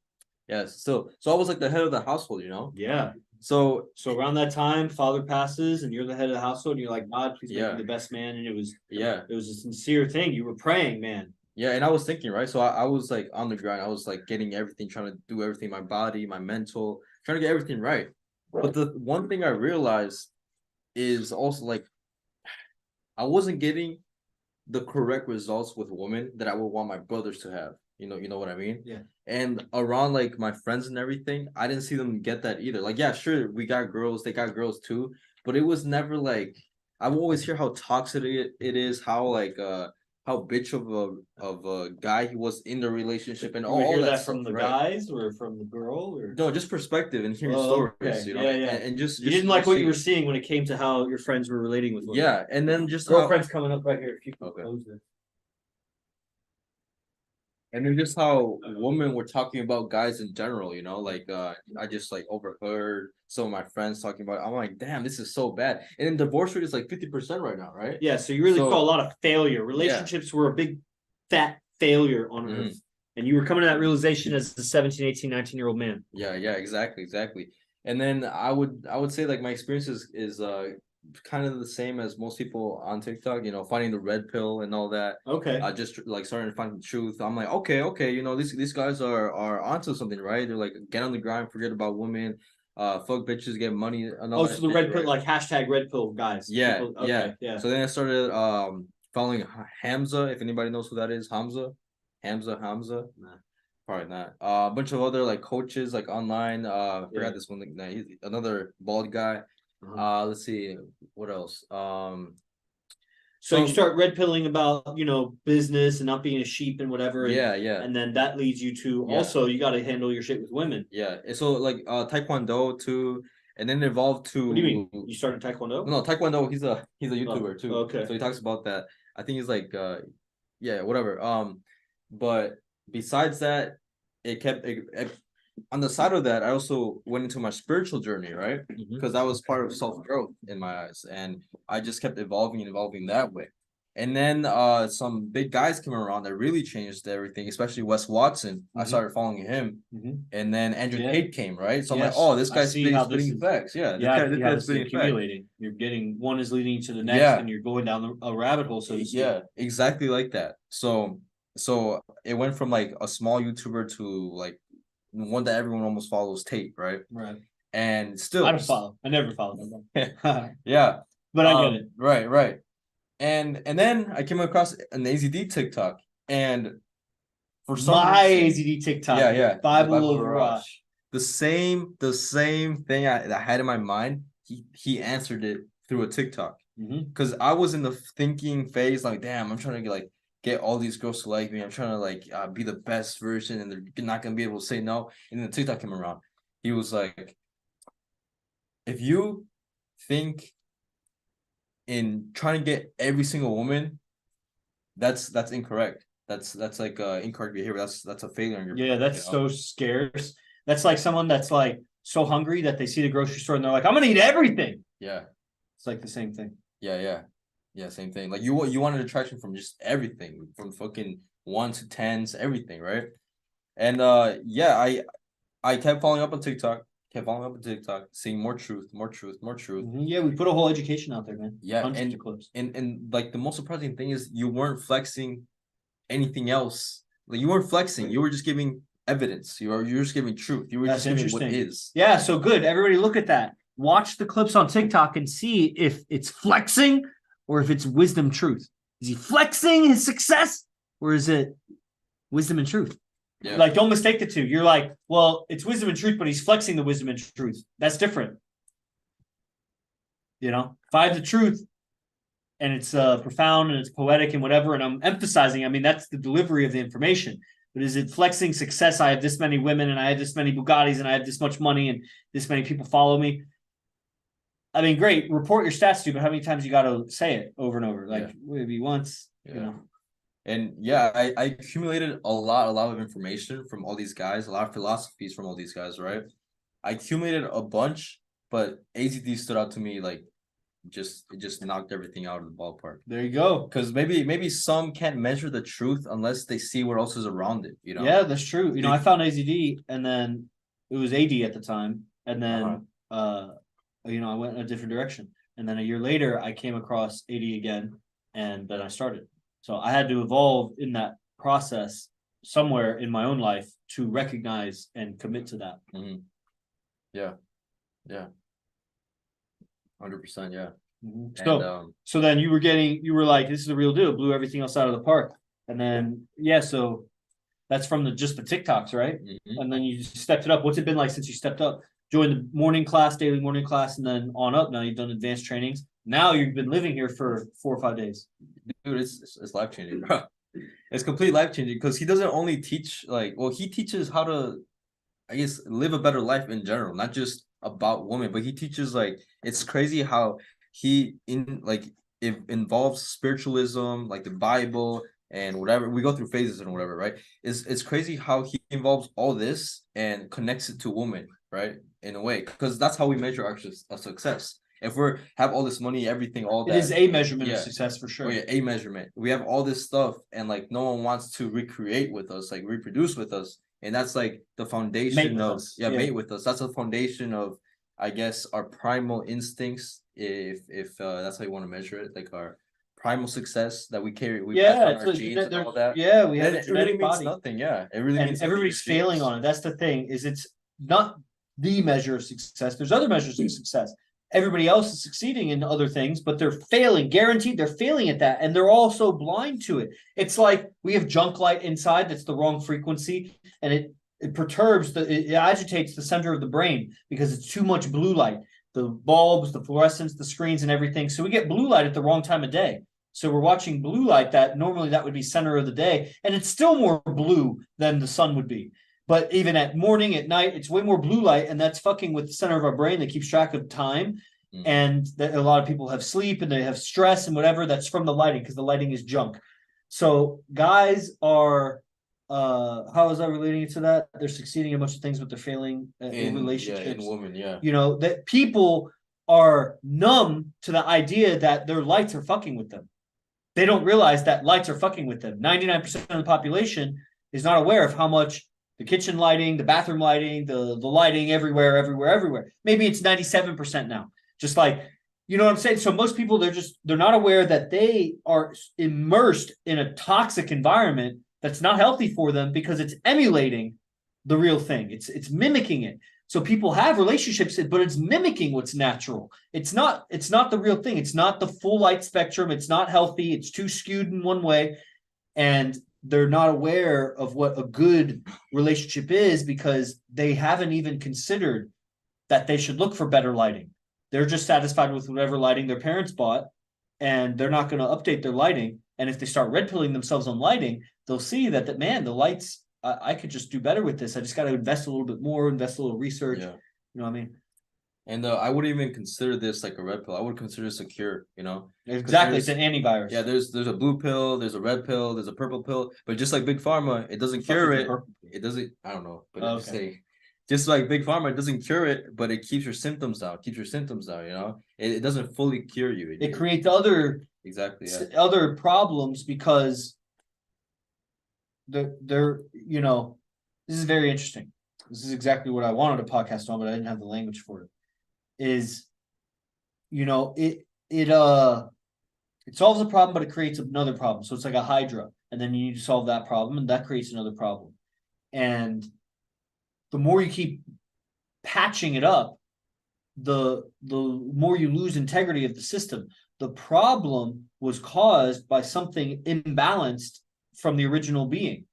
S2: yeah, so I was like the head of the household, you know?
S1: Yeah.
S2: So
S1: So around that time, father passes, and you're the head of the household. And you're like, God, please make
S2: Yeah.
S1: me the best man. And it was
S2: yeah.
S1: a sincere thing. You were praying, man.
S2: Yeah, and I was thinking, right? So I was like on the grind. I was like getting everything, trying to do everything, my body, my mental, trying to get everything right. But the one thing I realized is also like I wasn't getting the correct results with women that I would want my brothers to have. You know what I mean?
S1: Yeah.
S2: And around like my friends and everything, I didn't see them get that either. Like, yeah, sure, we got girls, they got girls too, but it was never like I will always hear how toxic it is, how bitch of a guy he was in the relationship and
S1: You would
S2: all
S1: hear
S2: that
S1: that
S2: stuff,
S1: from the
S2: right?
S1: guys or from the girl or
S2: No, just perspective and hearing
S1: Oh,
S2: stories,
S1: okay.
S2: you know,
S1: Yeah, yeah.
S2: and just
S1: you didn't like what you were
S2: seeing-
S1: seeing when it came to how your friends were relating with women.
S2: Yeah, and then just how
S1: Girlfriend's coming up right here. If you can
S2: Okay.
S1: close this.
S2: And then just how women were talking about guys in general, you know, like I just like overheard some of my friends talking about it. I'm like, damn, this is so bad. And then divorce rate is like 50% right now, right?
S1: Yeah, so you really
S2: So-
S1: saw a lot of failure. Relationships were a big fat failure on
S2: Mhm.
S1: earth. And you were coming to that realization as a 17, 18, 19-year-old man.
S2: Yeah, exactly. And then I would say like my experience is kind of the same as most people on TikTok, you know, finding the red pill and all that.
S1: Okay.
S2: Just like starting to find the truth. I'm like, okay, you know, these guys are onto something, right? They're like, get on the grind, forget about women, fuck bitches, get money, and all
S1: Oh,
S2: that
S1: so the
S2: shit,
S1: red pill,
S2: right?
S1: like hashtag red pill guys.
S2: Yeah,
S1: People- okay, yeah.
S2: So then I started following Hamza, if anybody knows who that is, Hamza.
S1: Nah.
S2: Probably not. A bunch of other like coaches like online.
S1: Yeah.
S2: Forgot this one. Nah, he's another bald guy.
S1: Uh-huh.
S2: Let's see what else.
S1: So you
S2: some-
S1: start red pilling about, business and not being a sheep and whatever. And,
S2: yeah.
S1: and then that leads you to
S2: Yeah.
S1: also you got to handle your shit with women.
S2: Yeah. And so like Taekwondo too, and then it evolved to
S1: What do you mean? You started Taekwondo?
S2: No, Taekwondo, he's a YouTuber too.
S1: okay.
S2: So he talks about that. I think he's like yeah, whatever. But besides that, on the side of that, I also went into my spiritual journey, right?
S1: Mhm.
S2: Because that was part of self-growth in my eyes. And I just kept evolving that way. And then some big guys came around that really changed everything, especially Wes Watson. I
S1: Mhm.
S2: started following him.
S1: Mhm.
S2: And then Andrew
S1: Yeah.
S2: Tate came, right? So I'm like,
S1: Yes,
S2: oh, this
S1: I
S2: guy's
S1: see how this
S2: spitting
S1: is-
S2: facts. Yeah,
S1: Yeah,
S2: this
S1: yeah,
S2: guy's
S1: this is
S2: spitting facts.
S1: accumulating. You're getting one is leading to the next,
S2: Yeah.
S1: and you're going down a rabbit hole. So to speak.
S2: Yeah, exactly like that. So it went from like a small YouTuber to like one that everyone almost follows, Tate, right?
S1: Right.
S2: And still,
S1: I don't follow. I never follow them.
S2: yeah,
S1: But I get it.
S2: Right. And then I came across an AZD TikTok, and for some
S1: My
S2: reason,
S1: AZD TikTok.
S2: yeah, the
S1: Bible of Raj.
S2: the same thing I had in my mind. He answered it through a TikTok. Because I was in the thinking phase, like, damn, I'm trying to get all these girls to like me. I'm trying to be the best version, and they're not gonna be able to say no. And then the TikTok came around. He was like, if you think in trying to get every single woman, that's incorrect. That's like incorrect behavior. That's a failure on your
S1: Yeah,
S2: part,
S1: that's
S2: you know?
S1: so scarce. That's like someone that's like so hungry that they see the grocery store and they're like, I'm gonna eat everything.
S2: Yeah.
S1: It's like the same thing.
S2: Yeah, same thing. Like you wanted attraction from just everything, from fucking 1 to 10s, everything, right? And I kept following up on TikTok, seeing more truth.
S1: Yeah, we put a whole education out there, man.
S2: Yeah,
S1: Hundreds of clips.
S2: and like the most surprising thing is you weren't flexing anything else. Like you weren't flexing, you were just giving evidence. You're just giving truth. You were
S1: That's
S2: just giving what
S1: interesting.
S2: is.
S1: Yeah, so good. Everybody look at that. Watch the clips on TikTok and see if it's flexing or if it's wisdom truth. Is he flexing his success or is it wisdom and truth?
S2: Yeah.
S1: Like, don't mistake the two. You're like, well, it's wisdom and truth, but he's flexing the wisdom and truth. That's different. If I have the truth and it's profound and it's poetic and whatever, and I'm emphasizing, I mean, that's the delivery of the information. But is it flexing success? I have this many women and I have this many Bugattis and I have this much money and this many people follow me. I mean, great. Report your stats, dude, but how many times you got to say it over and over? Like maybe once,
S2: And yeah, I accumulated a lot of information from all these guys, a lot of philosophies from all these guys, right? I accumulated a bunch, but AZD stood out to me like it just knocked everything out of the ballpark.
S1: There you go.
S2: Because maybe some can't measure the truth unless they see what else is around it, you know?
S1: Yeah, that's true. You know, I found AZD and then it was AD at the time. And then you know, I went in a different direction. And then a year later I came across AD again and then I started. So I had to evolve in that process somewhere in my own life to recognize and commit to that.
S2: Mm-hmm. Yeah. 100%, yeah.
S1: Mm-hmm.
S2: And,
S1: so then you were like, this is the real deal, blew everything else out of the park. And then so that's from the TikToks, right?
S2: Mm-hmm.
S1: And then you stepped it up. What's it been like since you stepped up? Joined the morning class, daily morning class, and then on up. Now you've done advanced trainings. Now you've been living here for 4 or 5 days.
S2: Dude, it's life changing, bro. It's complete life changing because he doesn't only teach he teaches how to, I guess, live a better life in general, not just about women, but he teaches it's crazy how it involves spiritualism, like the Bible and whatever. We go through phases and whatever, right? It's crazy how he involves all this and connects it to women, right? In a way, because that's how we measure our success. If we have all this money, everything, all that,
S1: it is a measurement of success for sure.
S2: Oh, yeah, a measurement. We have all this stuff, and no one wants to recreate with us, reproduce with us, and that's the foundation mate with us. That's the foundation of, I guess, our primal instincts. If that's how you want to measure it, our primal success that we carry, we pass on our genes and all that.
S1: Yeah, we have
S2: a genetic body. Nothing. Yeah, it really means
S1: everybody's failing on it. That's the thing. Is it's not the measure of success. There's other measures of success. Everybody else is succeeding in other things, but they're failing, guaranteed they're failing at that. And they're all so blind to it. It's like we have junk light inside that's the wrong frequency. And it perturbs, it agitates the center of the brain because it's too much blue light. The bulbs, the fluorescence, the screens and everything. So we get blue light at the wrong time of day. So we're watching blue light that normally that would be center of the day. And it's still more blue than the sun would be. But even at morning, at night, it's way more blue light, and that's fucking with the center of our brain that keeps track of time. Mm. And a lot of people have sleep and they have stress and whatever. That's from the lighting because the lighting is junk. So guys are, how is that relating to that? They're succeeding in a bunch of things, but they're failing in relationships.
S2: Yeah, in women, yeah.
S1: You know, that people are numb to the idea that their lights are fucking with them. They don't realize that lights are fucking with them. 99% of the population is not aware of how much the kitchen lighting, the bathroom lighting, the lighting everywhere. Maybe it's 97% now. Just you know what I'm saying? So most people, they're not aware that they are immersed in a toxic environment that's not healthy for them because it's emulating the real thing. It's mimicking it. So people have relationships, but it's mimicking what's natural. It's not the real thing. It's not the full light spectrum. It's not healthy. It's too skewed in one way. And they're not aware of what a good relationship is because they haven't even considered that they should look for better lighting. They're just satisfied with whatever lighting their parents bought, and they're not going to update their lighting. And if they start red pilling themselves on lighting, they'll see that man, the lights, I could just do better with this. I just got to invest a little bit more, invest a little research. Yeah. You know what I mean?
S2: And I wouldn't even consider this a red pill. I would consider this a cure,
S1: Exactly. It's an antivirus.
S2: Yeah, there's a blue pill, there's a red pill, there's a purple pill. But just like Big Pharma, it doesn't cure it. It doesn't, I don't know. But just like Big Pharma, it doesn't cure it, but it keeps your symptoms down. It doesn't fully cure you.
S1: It creates other other problems because they're this is very interesting. This is exactly what I wanted a podcast on, but I didn't have the language for it. Is it solves a problem, but it creates another problem. So it's like a hydra, and then you need to solve that problem, and that creates another problem. And the more you keep patching it up, the more you lose integrity of the system. The problem was caused by something imbalanced from the original being.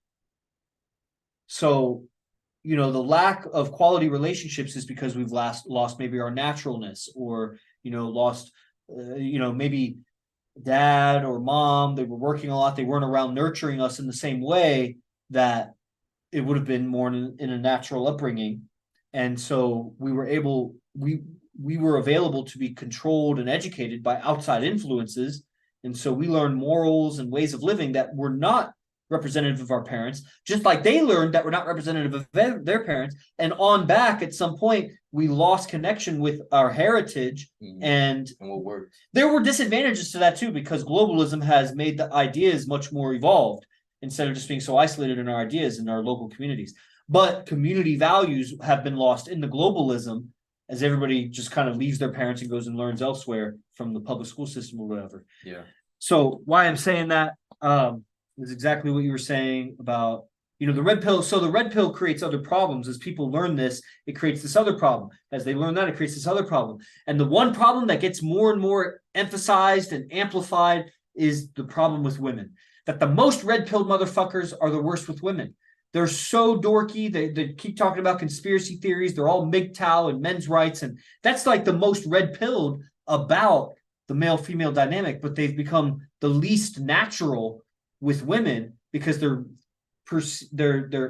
S1: So the lack of quality relationships is because we've lost maybe our naturalness, or lost maybe dad or mom, they were working a lot, they weren't around nurturing us in the same way that it would have been more in a natural upbringing. And so we were available to be controlled and educated by outside influences, and so we learned morals and ways of living that were not representative of our parents, just like they learned that we're not representative of their parents. And on back, at some point, we lost connection with our heritage. And
S2: what worked.
S1: There were disadvantages to that too, because globalism has made the ideas much more evolved instead of just being so isolated in our ideas in our local communities. But community values have been lost in the globalism as everybody just kind of leaves their parents and goes and learns elsewhere from the public school system or whatever.
S2: Yeah.
S1: So why I'm saying that is exactly what you were saying about, the red pill. So the red pill creates other problems. As people learn this, it creates this other problem. As they learn that, it creates this other problem. And the one problem that gets more and more emphasized and amplified is the problem with women. That the most red pilled motherfuckers are the worst with women. They're so dorky. They keep talking about conspiracy theories. They're all MGTOW and men's rights. And that's like the most red pilled about the male-female dynamic, but they've become the least natural with women because they're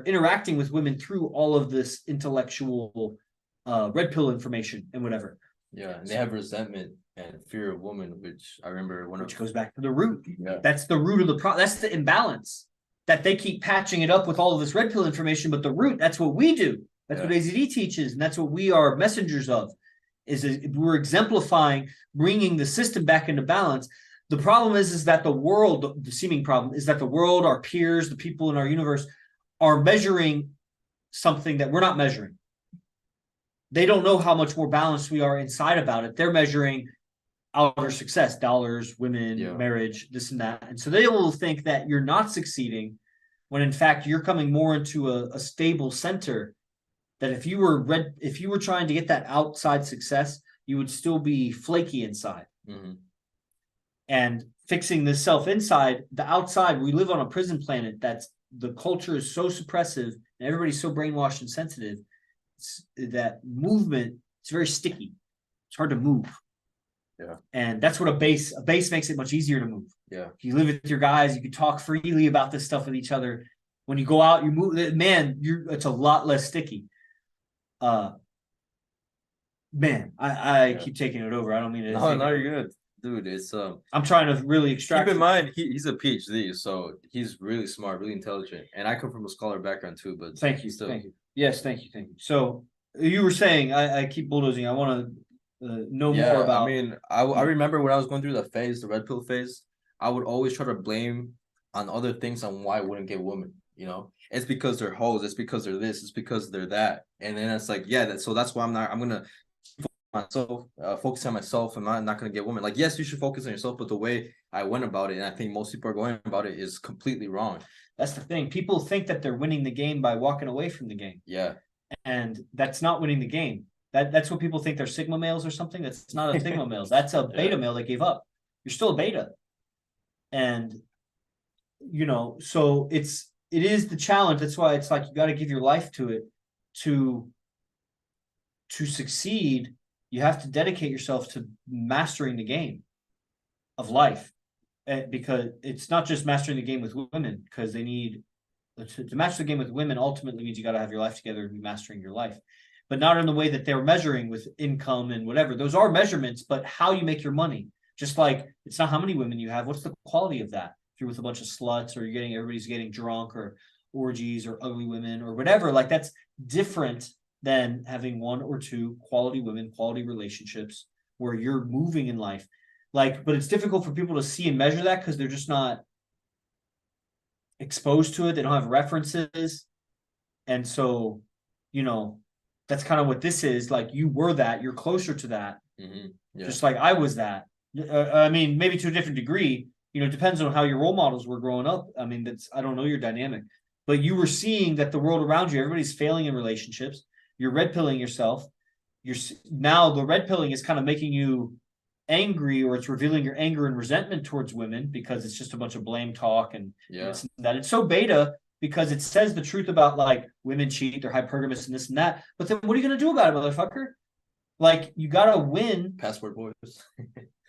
S1: interacting with women through all of this intellectual red pill information and whatever.
S2: Yeah, and they have resentment and fear of women, which I remember
S1: which goes back to the root.
S2: Yeah.
S1: That's the root of the problem. That's the imbalance that they keep patching it up with all of this red pill information, but the root, that's what we do. That's what AZD teaches, and that's what we are messengers of. We're exemplifying bringing the system back into balance. The problem is that the world, the seeming problem is that the world, our peers, the people in our universe are measuring something that we're not measuring. They don't know how much more balanced we are inside about it. They're measuring outer success, dollars, women, marriage, this and that. And so they will think that you're not succeeding when in fact you're coming more into a stable center. That if you were trying to get that outside success, you would still be flaky inside.
S2: Mm-hmm.
S1: And fixing the self inside, the outside, we live on a prison planet that's the culture is so suppressive and everybody's so brainwashed and sensitive. That movement, it's very sticky. It's hard to move.
S2: Yeah.
S1: And that's what a base makes it much easier to move.
S2: Yeah.
S1: If you live with your guys, you can talk freely about this stuff with each other. When you go out, you move, man, it's a lot less sticky. I keep taking it over. I don't mean to.
S2: No, you're good, dude. It's
S1: I'm trying to really extract.
S2: Keep in mind, he's a PhD, so he's really smart, really intelligent, and I come from a scholar background too. But
S1: thank you. Yes, thank you. So you were saying, I keep bulldozing. I want to know more about.
S2: I mean, I remember when I was going through the phase, the red pill phase. I would always try to blame on other things on why I wouldn't get women. It's because they're hoes. It's because they're this. It's because they're that. And then it's like, so that's why I'm gonna focus on myself. And I'm not gonna get women. Like, yes, you should focus on yourself, but the way I went about it, and I think most people are going about it, is completely wrong.
S1: That's the thing. People think that they're winning the game by walking away from the game.
S2: Yeah.
S1: And that's not winning the game. That's what people think they're Sigma males or something. That's not a Sigma male. That's a beta male that gave up. You're still a beta. And so it is the challenge. That's why it's like you got to give your life to it. To succeed, you have to dedicate yourself to mastering the game of life, because it's not just mastering the game with women, because they need to master the game with women ultimately means you got to have your life together and be mastering your life, but not in the way that they're measuring with income and whatever. Those are measurements, but how you make your money. Just like it's not how many women you have, what's the quality of that? If you're with a bunch of sluts, or everybody's getting drunk, or orgies, or ugly women, or whatever, like that's different than having one or two quality women, quality relationships where you're moving in life. But it's difficult for people to see and measure that because they're just not exposed to it. They don't have references. And so, that's kind of what this is. Like, you were that, you're closer to that.
S2: Mm-hmm. Yeah.
S1: Just like I was that. I mean, maybe to a different degree. It depends on how your role models were growing up. I mean, I don't know your dynamic, but you were seeing that the world around you, everybody's failing in relationships. You're red pilling yourself. Now the red pilling is kind of making you angry, or it's revealing your anger and resentment towards women because it's just a bunch of blame talk and that. It's so beta because it says the truth about like women cheat, they're hypergamous and this and that. But then what are you going to do about it, motherfucker? Like, you got to win.
S2: Passport boys.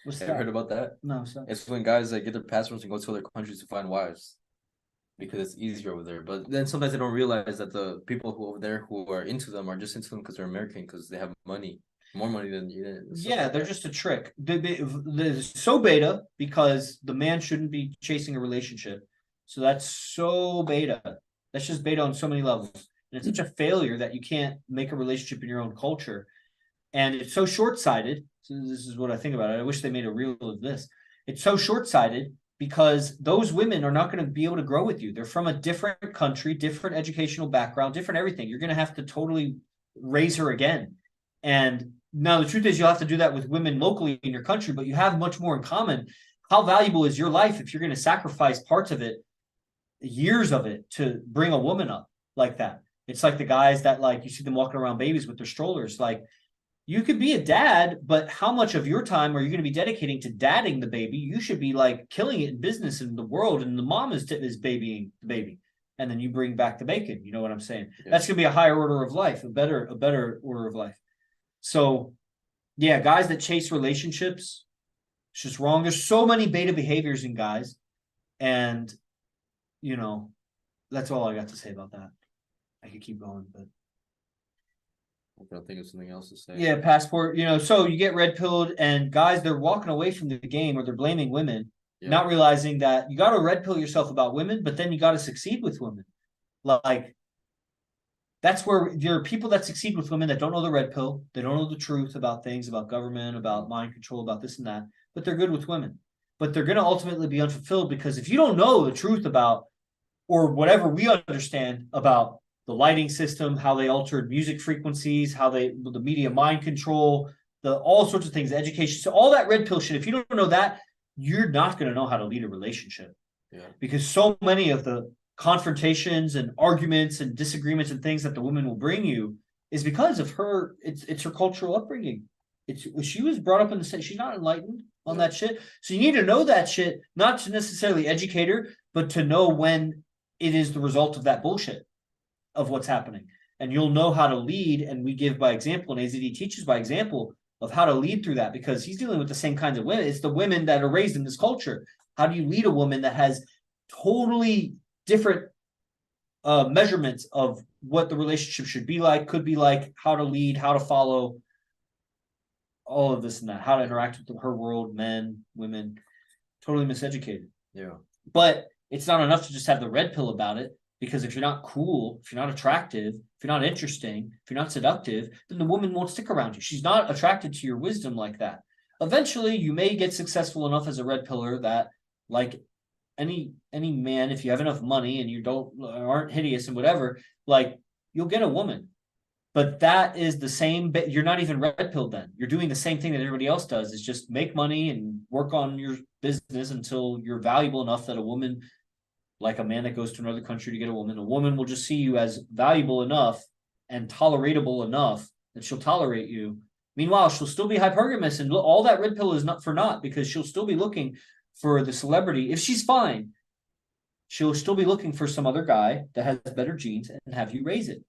S1: What's
S2: Have you heard about that?
S1: No, sorry.
S2: It's when guys get their passports and go to other countries to find wives because it's easier over there. But then sometimes they don't realize that the people who over there who are into them are just into them because they're American, because they have money, more money than you.
S1: Yeah, they're just a trick. They're so beta because the man shouldn't be chasing a relationship. So that's so beta. That's just beta on so many levels. And it's such a failure that you can't make a relationship in your own culture. And it's so short-sighted. So this is what I think about it. I wish they made a reel of this. It's so short-sighted because those women are not going to be able to grow with you. They're from a different country, different educational background, different everything. You're going to have to totally raise her again. And now the truth is you'll have to do that with women locally in your country, but you have much more in common. How valuable is your life if you're going to sacrifice parts of it, years of it, to bring a woman up like that? It's like the guys that, like, you see them walking around babies with their strollers. Like, you could be a dad, but how much of your time are you going to be dedicating to dadding the baby? You should be like killing it in business and the world, and the mom is babying the baby, and then you bring back the bacon. You know what I'm saying? Yeah. That's going to be a higher order of life, a better order of life. So, yeah, guys that chase relationships, it's just wrong. There's so many beta behaviors in guys, and you know, that's all I got to say about that. I could keep going, but.
S2: I don't think of something else to say.
S1: Yeah, passport, so you get red pilled, and guys, they're walking away from the game, or they're blaming women, not realizing that you got to red pill yourself about women, but then you got to succeed with women. Like, that's where there are people that succeed with women that don't know the red pill. They don't know the truth about things, about government, about mind control, about this and that, but they're good with women. But they're going to ultimately be unfulfilled because if you don't know the truth about, or whatever we understand about the lighting system, how they altered music frequencies, how the media mind control, all sorts of things, education. So all that red pill shit, if you don't know that, you're not going to know how to lead a relationship. Yeah. Because so many of the confrontations and arguments and disagreements and things that the woman will bring you is because of her, it's her cultural upbringing. She was brought up in the same, she's not enlightened on that shit. So you need to know that shit, not to necessarily educate her, but to know when it is the result of that bullshit of what's happening. And you'll know how to lead, and we give by example, and AZD teaches by example of how to lead through that, because he's dealing with the same kinds of women. It's the women that are raised in this culture. How do you lead a woman that has totally different measurements of what the relationship should be like, could be like, how to lead, how to follow, all of this and that, how to interact with her world, men, women, totally miseducated. Yeah. But it's not enough to just have the red pill about it. Because if you're not cool, if you're not attractive, if you're not interesting, if you're not seductive, then the woman won't stick around you. She's not attracted to your wisdom like that. Eventually, you may get successful enough as a red pillar that, like any man, if you have enough money and you aren't hideous and whatever, like, you'll get a woman. But that is the same. You're not even red pilled then. You're doing the same thing that everybody else does. Is just make money and work on your business until you're valuable enough that a woman, like a man that goes to another country to get a woman will just see you as valuable enough and tolerable enough that she'll tolerate you. Meanwhile, she'll still be hypergamous, and all that red pill is not for naught, because she'll still be looking for the celebrity. If she's fine, she'll still be looking for some other guy that has better genes and have you raise it.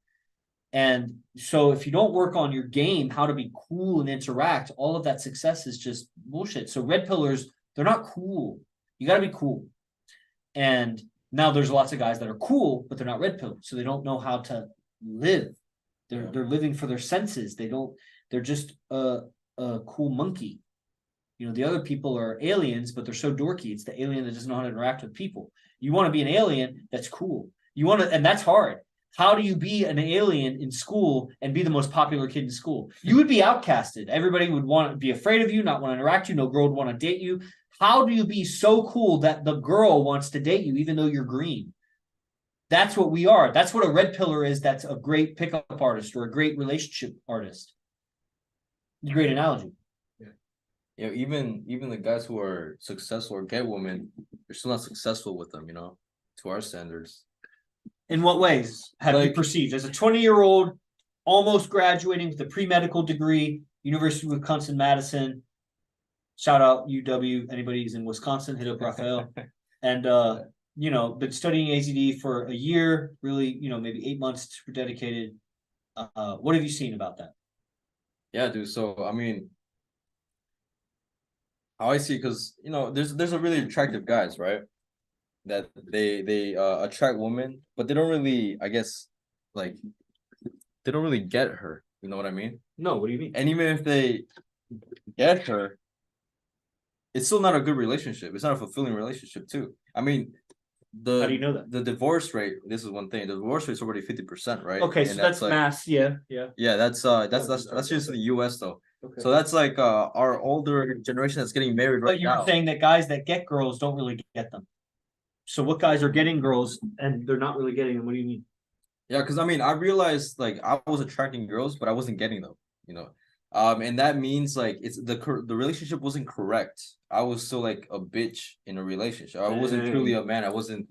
S1: And so if you don't work on your game, how to be cool and interact, all of that success is just bullshit. So red pillars, they're not cool. You got to be cool. And now there's lots of guys that are cool, but they're not red pilled, so they don't know how to live. They're living for their senses. They're just a cool monkey. The other people are aliens, but they're so dorky. It's the alien that doesn't know how to interact with people. You want to be an alien that's cool. And that's hard. How do you be an alien in school and be the most popular kid in school? You would be outcasted. Everybody would want to be afraid of you, not want to interact with you. No girl would want to date you. How do you be so cool that the girl wants to date you even though you're green? That's what we are. That's what a red pillar is. That's a great pickup artist or a great relationship artist. It's a great analogy.
S2: Yeah. Even the guys who are successful or get women, they're still not successful with them, to our standards.
S1: In what ways have you perceived as a 20-year-old almost graduating with a pre-medical degree, University of Wisconsin-Madison? Shout out UW. Anybody who's in Wisconsin, hit up Rafael. And been studying AZD for a year, really, maybe 8 months, super dedicated. What have you seen about that?
S2: Yeah, dude. So I mean, how I see it, because there's a really attractive guys, right? That they attract women, but they don't really, I guess, like, they don't really get her. You know what I mean?
S1: No, what do you mean?
S2: And even if they get her, it's still not a good relationship. It's not a fulfilling relationship too. I mean, the
S1: How do you know that?
S2: the divorce rate. This is one thing. The divorce rate's already 50%, right?
S1: Okay,
S2: And
S1: so that's
S2: like,
S1: mass. Yeah.
S2: yeah, that's just in the US though.
S1: Okay.
S2: So that's like our older generation that's getting married right
S1: But you're
S2: now.
S1: saying that guys that get girls don't really get them. So what guys are getting girls and they're not really getting them? What do you mean?
S2: Yeah, because I mean, I realized like I was attracting girls, but I wasn't getting them, you know. And that means like it's the relationship wasn't correct. I was still like a bitch in a relationship. I wasn't truly a man. I wasn't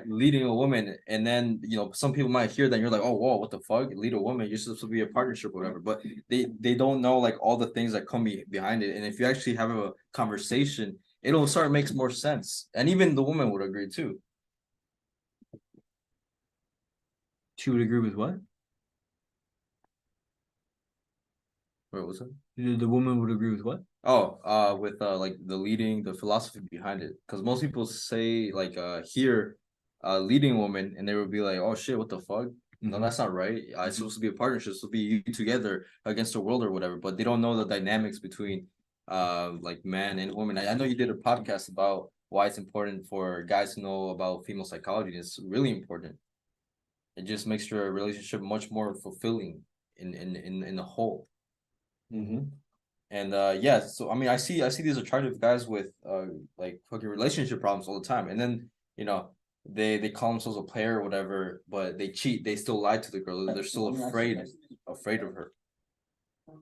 S2: leading a woman. And then, you know, some people might hear that and you're like, oh, whoa, what the fuck? Lead a woman, you're supposed to be a partnership or whatever. But they don't know like all the things that come behind it. And if you actually have a conversation, it'll start makes more sense. And even the woman would agree too.
S1: She would agree with what?
S2: Wait, what's that?
S1: The woman would agree with what?
S2: Oh, with like the philosophy behind it. Because most people say like here, leading woman, and they would be like, oh shit, what the fuck? No, that's not right. It's supposed to be a partnership, it's supposed to be you together against the world or whatever. But they don't know the dynamics between like man and woman. I know you did a podcast about why it's important for guys to know about female psychology. It's really important. It just makes your relationship much more fulfilling in the whole.
S1: Mm-hmm.
S2: And yeah, so I mean, I see these attractive guys with like fucking relationship problems all the time, and then you know they call themselves a player or whatever, but they cheat. They still lie to the girl. They're still afraid of her.
S1: I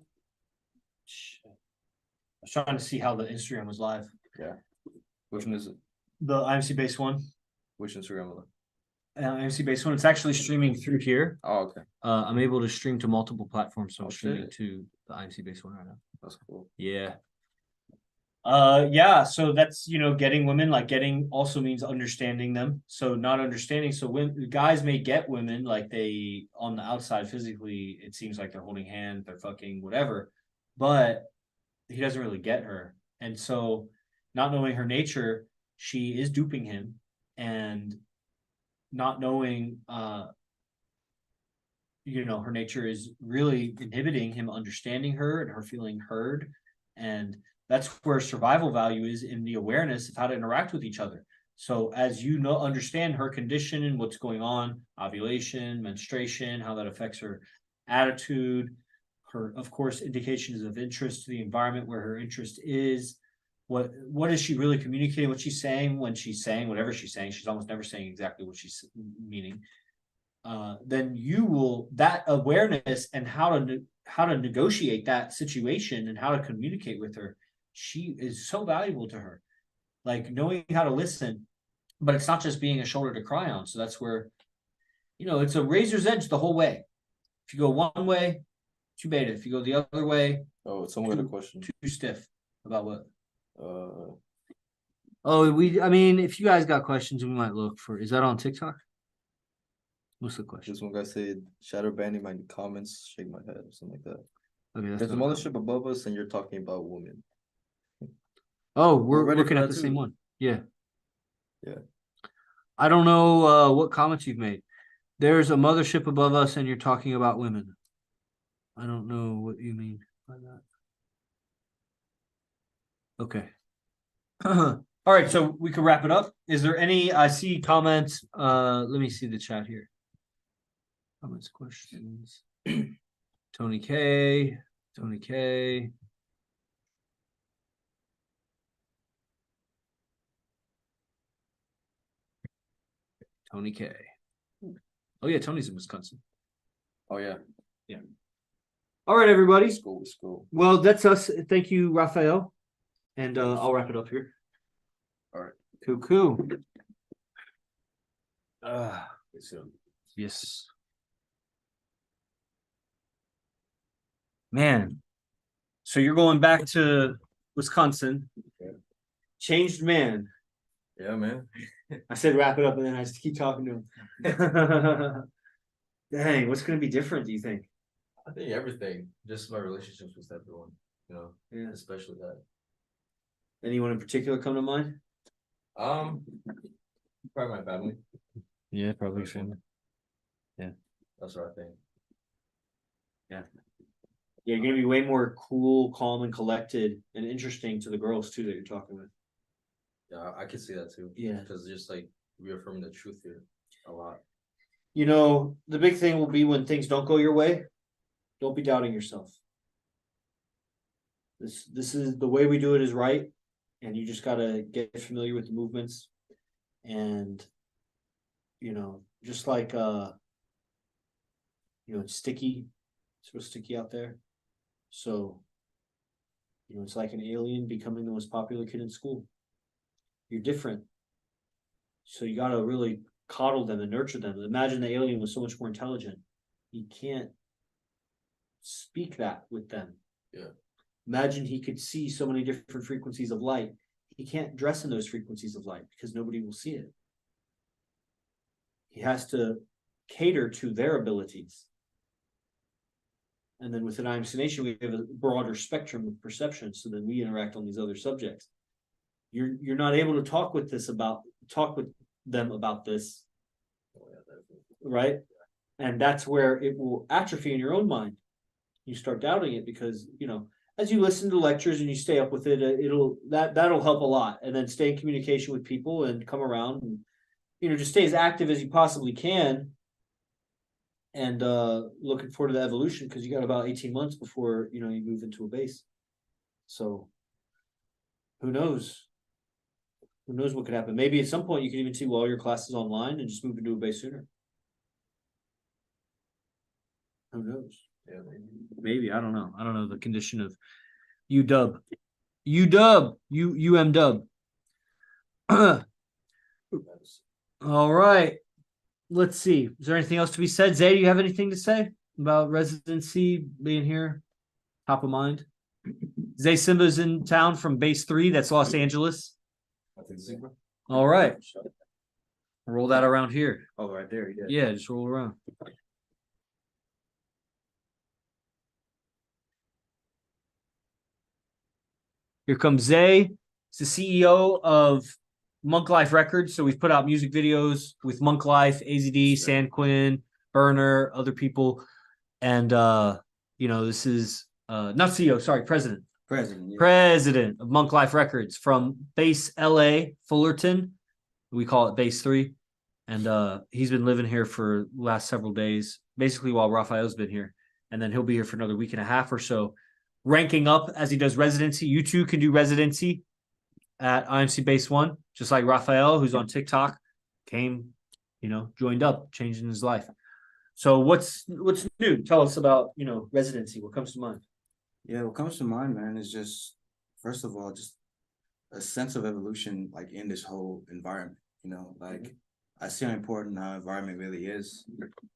S1: was trying to see how the Instagram was live.
S2: Yeah. Which one is it?
S1: The IMC Base One.
S2: Which Instagram?
S1: IMC Base One. It's actually streaming through here.
S2: Oh, okay.
S1: I'm able to stream to multiple platforms, so I'm
S2: Oh,
S1: streaming
S2: shit.
S1: to the IMC Base One right now.
S2: That's cool.
S1: Yeah. Yeah, so that's, you know, getting women, like getting also means understanding them. So not understanding. So when guys may get women, like they on the outside physically, it seems like they're holding hands, they're fucking whatever, but he doesn't really get her. And so not knowing her nature, she is duping him, and not knowing you know, her nature is really inhibiting him understanding her and her feeling heard. And that's where survival value is, in the awareness of how to interact with each other. So as you know, understand her condition and what's going on, ovulation, menstruation, how that affects her attitude, her, of course, indications of interest to the environment where her interest is. What is she really communicating? What she's saying when she's saying whatever she's saying? She's almost never saying exactly what she's meaning. Then you will, that awareness and how to negotiate that situation and how to communicate with her, she is so valuable to her. Like knowing how to listen, but it's not just being a shoulder to cry on. So that's where, you know, it's a razor's edge the whole way. If you go one way, too beta. If you go the other way,
S2: Oh, someone got a question.
S1: too stiff. About what?
S2: Uh,
S1: I mean, if you guys got questions, we might look for, is that on TikTok? What's the question?
S2: this one guy said shadow banning my comments, shake my head, or something like that.
S1: Okay, that's
S2: There's a
S1: not a
S2: mothership above us, and you're talking about women.
S1: Oh,
S2: We're
S1: we're
S2: ready
S1: looking
S2: for
S1: at
S2: that
S1: the same
S2: too.
S1: one. Yeah.
S2: Yeah.
S1: I don't know what comments you've made. There's a mothership above us and you're talking about women. I don't know what you mean by that. Okay. All right, so we can wrap it up. Is there any, I see comments. Let me see the chat here. Comments, questions. Tony K. Tony K. Tony K. Oh yeah, Tony's in Wisconsin.
S2: Oh yeah.
S1: Yeah. All right, everybody.
S2: School.
S1: Well, that's us. Thank you, Rafael. And I'll wrap it up here.
S2: All right.
S1: Cool. Yes. Man. So you're going back to Wisconsin.
S2: Okay.
S1: Changed man.
S2: Yeah, man.
S1: I said wrap it up, and then I just keep talking to him. Dang, what's going to be different, do you think?
S2: I think everything, just my relationships with everyone, you know,
S1: Yeah.
S2: especially that.
S1: Anyone in particular come to mind?
S2: Probably my family.
S1: Yeah, probably family. Yeah.
S2: That's what I think.
S1: Yeah. Yeah, you're gonna be way more cool, calm, and collected, and interesting to the girls too that you're talking with.
S2: Yeah, I can see that too.
S1: Yeah.
S2: Because just like reaffirming the truth here a lot.
S1: You know, the big thing will be when things don't go your way, don't be doubting yourself. This is the way we do it is right, and you just gotta get familiar with the movements, and you know, just like you know, it's sticky, it's real sticky out there. So, you know, it's like an alien becoming the most popular kid in school. You're different. So you gotta really coddle them and nurture them. Imagine the alien was so much more intelligent. You can't speak that with them.
S2: Yeah.
S1: Imagine he could see so many different frequencies of light. He can't dress in those frequencies of light because nobody will see it. He has to cater to their abilities. And then within IMC Nation, we have a broader spectrum of perception, so then we interact on these other subjects. You're not able to talk with them about this, right? And that's where it will atrophy in your own mind. You start doubting it because, you know, as you listen to lectures and you stay up with it, that'll help a lot. And then stay in communication with people and come around and, you know, just stay as active as you possibly can. And looking forward to the evolution, because you got about 18 months before, you know, you move into a base. So who knows? Who knows what could happen? Maybe at some point you can even see all your classes online and just move into a base sooner. Who knows?
S2: Yeah,
S1: Maybe. I don't know. I don't know the condition of UM Dub. All right. Let's see. Is there anything else to be said? Zay, do you have anything to say about residency being here? Top of mind. Zay Simba's in town from base 3. That's Los Angeles.
S2: I think Simba.
S1: All right. Roll that around here.
S2: Oh, right there. Yeah.
S1: Yeah, just roll around. Here comes Zay. He's the CEO of Monk Life Records. So we've put out music videos with Monk Life, AZD, San Quinn, Burner, other people. And you know, this is not CEO, sorry, president.
S2: President. Yeah.
S1: President of Monk Life Records from base LA, Fullerton. We call it base 3. And he's been living here for the last several days, basically while Rafael's been here. And then he'll be here for another week and a half or so, ranking up as he does residency. You too can do residency at IMC Base One, just like Rafael, who's on TikTok, came, you know, joined up, changing his life. So what's new? Tell us about, you know, residency. What comes to mind?
S4: Yeah, what comes to mind, man, is just, first of all, just a sense of evolution, like in this whole environment, you know, like I see how important our environment really is.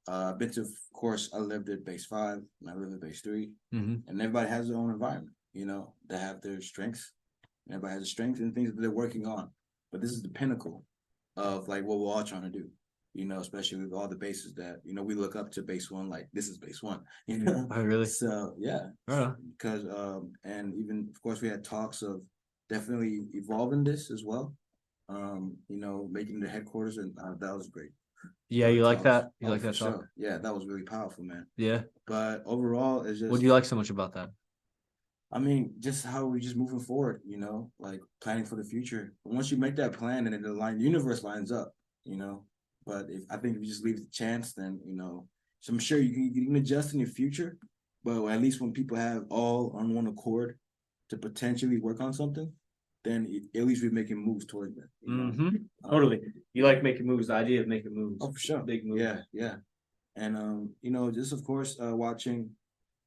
S4: I've been to, of course, I lived at base 5 and I live at base 3, and everybody has their own environment, you know, they have their strengths. Everybody has a strength and things that they're working on. But this is the pinnacle of like what we're all trying to do, you know, especially with all the bases that, you know, we look up to base 1, like this is base 1, you know.
S1: Oh, really?
S4: So yeah, because and even of course we had talks of definitely evolving this as well, you know, making the headquarters, and that was great.
S1: Yeah, you like that? You like that
S4: for
S1: talk?
S4: sure. Yeah, that was really powerful, man.
S1: Yeah.
S4: But overall, it's just,
S1: What do you like so much about that?
S4: I mean, just how we're just moving forward, you know, like planning for the future. Once you make that plan and then the universe lines up, you know. But I think if you just leave the chance, then, you know, so I'm sure you can adjust in your future, but at least when people have all on one accord to potentially work on something, then at least we're making moves towards that. You know?
S1: Totally. You like making moves, the idea of making moves.
S4: Oh, for sure.
S1: Big moves.
S4: Yeah. And, you know, just, of course, watching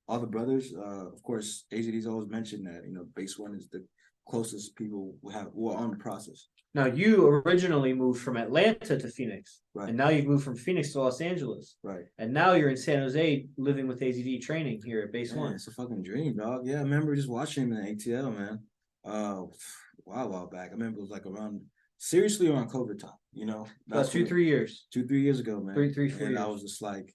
S4: all the brothers, of course, AZD's always mentioned that, you know, base 1 is the closest people who are on the process.
S1: Now, you originally moved from Atlanta to Phoenix,
S4: right?
S1: And now you've moved from Phoenix to Los Angeles,
S4: right?
S1: And now you're in San Jose living with AZD training here at Base 1.
S4: It's a fucking dream, dog. Yeah, I remember just watching him in ATL, man. While back. I remember it was like around COVID time, you know.
S1: About 2-3 years.
S4: 2-3 years ago, man.
S1: 4
S4: and
S1: years.
S4: I was just like,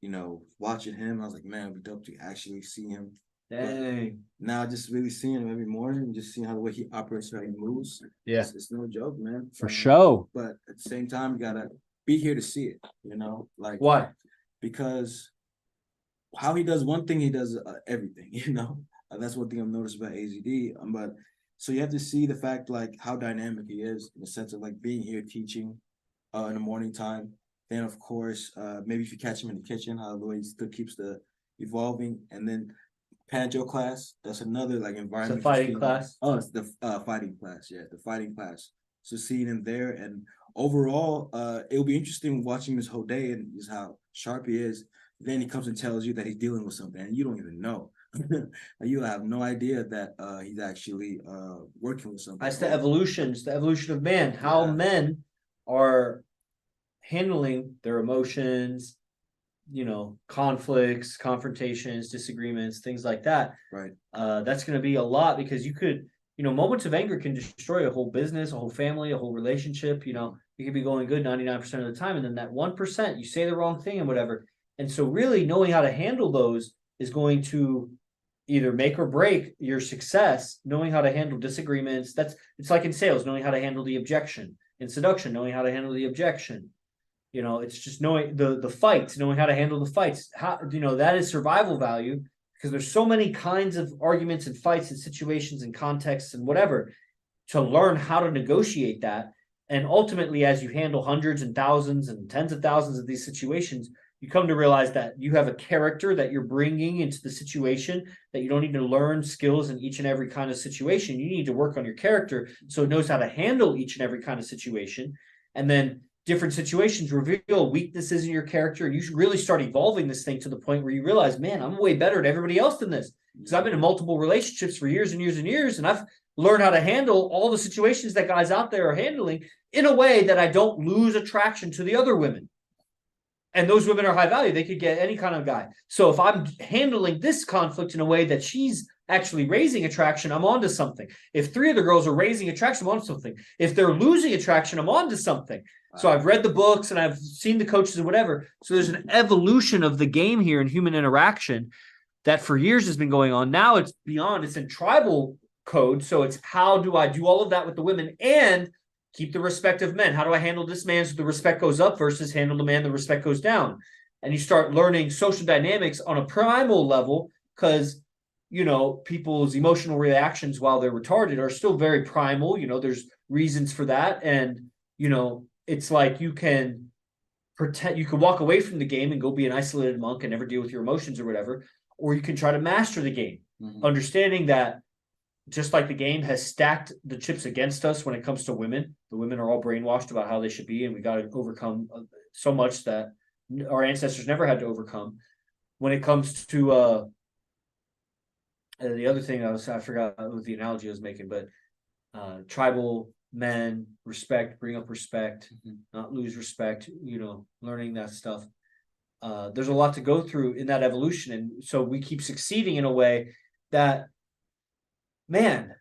S4: you know, watching him. I was like, man, it'd be dope to actually see him.
S1: Dang.
S4: But now just really seeing him every morning and just seeing how the way he operates, how he moves.
S1: Yeah.
S4: It's no joke, man.
S1: For sure.
S4: But at the same time, you gotta be here to see it, you know? Like,
S1: why?
S4: Because how he does one thing, he does everything, you know? That's one thing I've noticed about AZD. But so you have to see the fact, like, how dynamic he is in the sense of like being here teaching, in the morning time. Then of course, maybe if you catch him in the kitchen, how the way he still keeps the evolving, and then Panjo class. That's another like
S1: It's a
S4: environment.
S1: fighting class.
S4: Oh, it's the fighting class. Yeah, the fighting class. So seeing him there, and overall, it'll be interesting watching this whole day and just how sharp he is. Then he comes and tells you that he's dealing with something, and you don't even know. You have no idea that he's actually working with something.
S1: That's the evolution. It's the evolution of man. How
S4: Yeah.
S1: men are handling their emotions, conflicts, confrontations, disagreements, things like that.
S4: Right.
S1: That's going to be a lot because you could, moments of anger can destroy a whole business, a whole family, a whole relationship. You could be going good 99% of the time. And then that 1%, you say the wrong thing and whatever. And so really knowing how to handle those is going to either make or break your success. Knowing how to handle disagreements. It's like in sales, knowing how to handle the objection. In seduction, knowing how to handle the objection. It's just knowing the fights, knowing how to handle the fights. How, that is survival value because there's so many kinds of arguments and fights and situations and contexts and whatever to learn how to negotiate that. And ultimately, as you handle hundreds and thousands and tens of thousands of these situations, you come to realize that you have a character that you're bringing into the situation, that you don't need to learn skills in each and every kind of situation. You need to work on your character so it knows how to handle each and every kind of situation. And then different situations reveal weaknesses in your character, and you should really start evolving this thing to the point where you realize, man, I'm way better than everybody else than this because I've been in multiple relationships for years and years and years, and I've learned how to handle all the situations that guys out there are handling in a way that I don't lose attraction to the other women. And those women are high value. They could get any kind of guy. So if I'm handling this conflict in a way that she's actually raising attraction, I'm onto something. If 3 of the girls are raising attraction, I'm onto something. If they're losing attraction, I'm onto something. So I've read the books and I've seen the coaches and whatever. So there's an evolution of the game here in human interaction that for years has been going on. Now it's beyond, it's in tribal code. So it's how do I do all of that with the women and keep the respect of men? How do I handle this man so the respect goes up versus handle the man, the respect goes down? And you start learning social dynamics on a primal level because, people's emotional reactions while they're retarded are still very primal. There's reasons for that. And, it's like you can pretend, you can walk away from the game and go be an isolated monk and never deal with your emotions or whatever, or you can try to master the game, understanding that just like the game has stacked the chips against us when it comes to women, the women are all brainwashed about how they should be, and we got to overcome so much that our ancestors never had to overcome. When it comes to the other thing I forgot what the analogy I was making, but tribal men, respect, bring up respect, not lose respect, learning that stuff. There's a lot to go through in that evolution. And so we keep succeeding in a way that, man,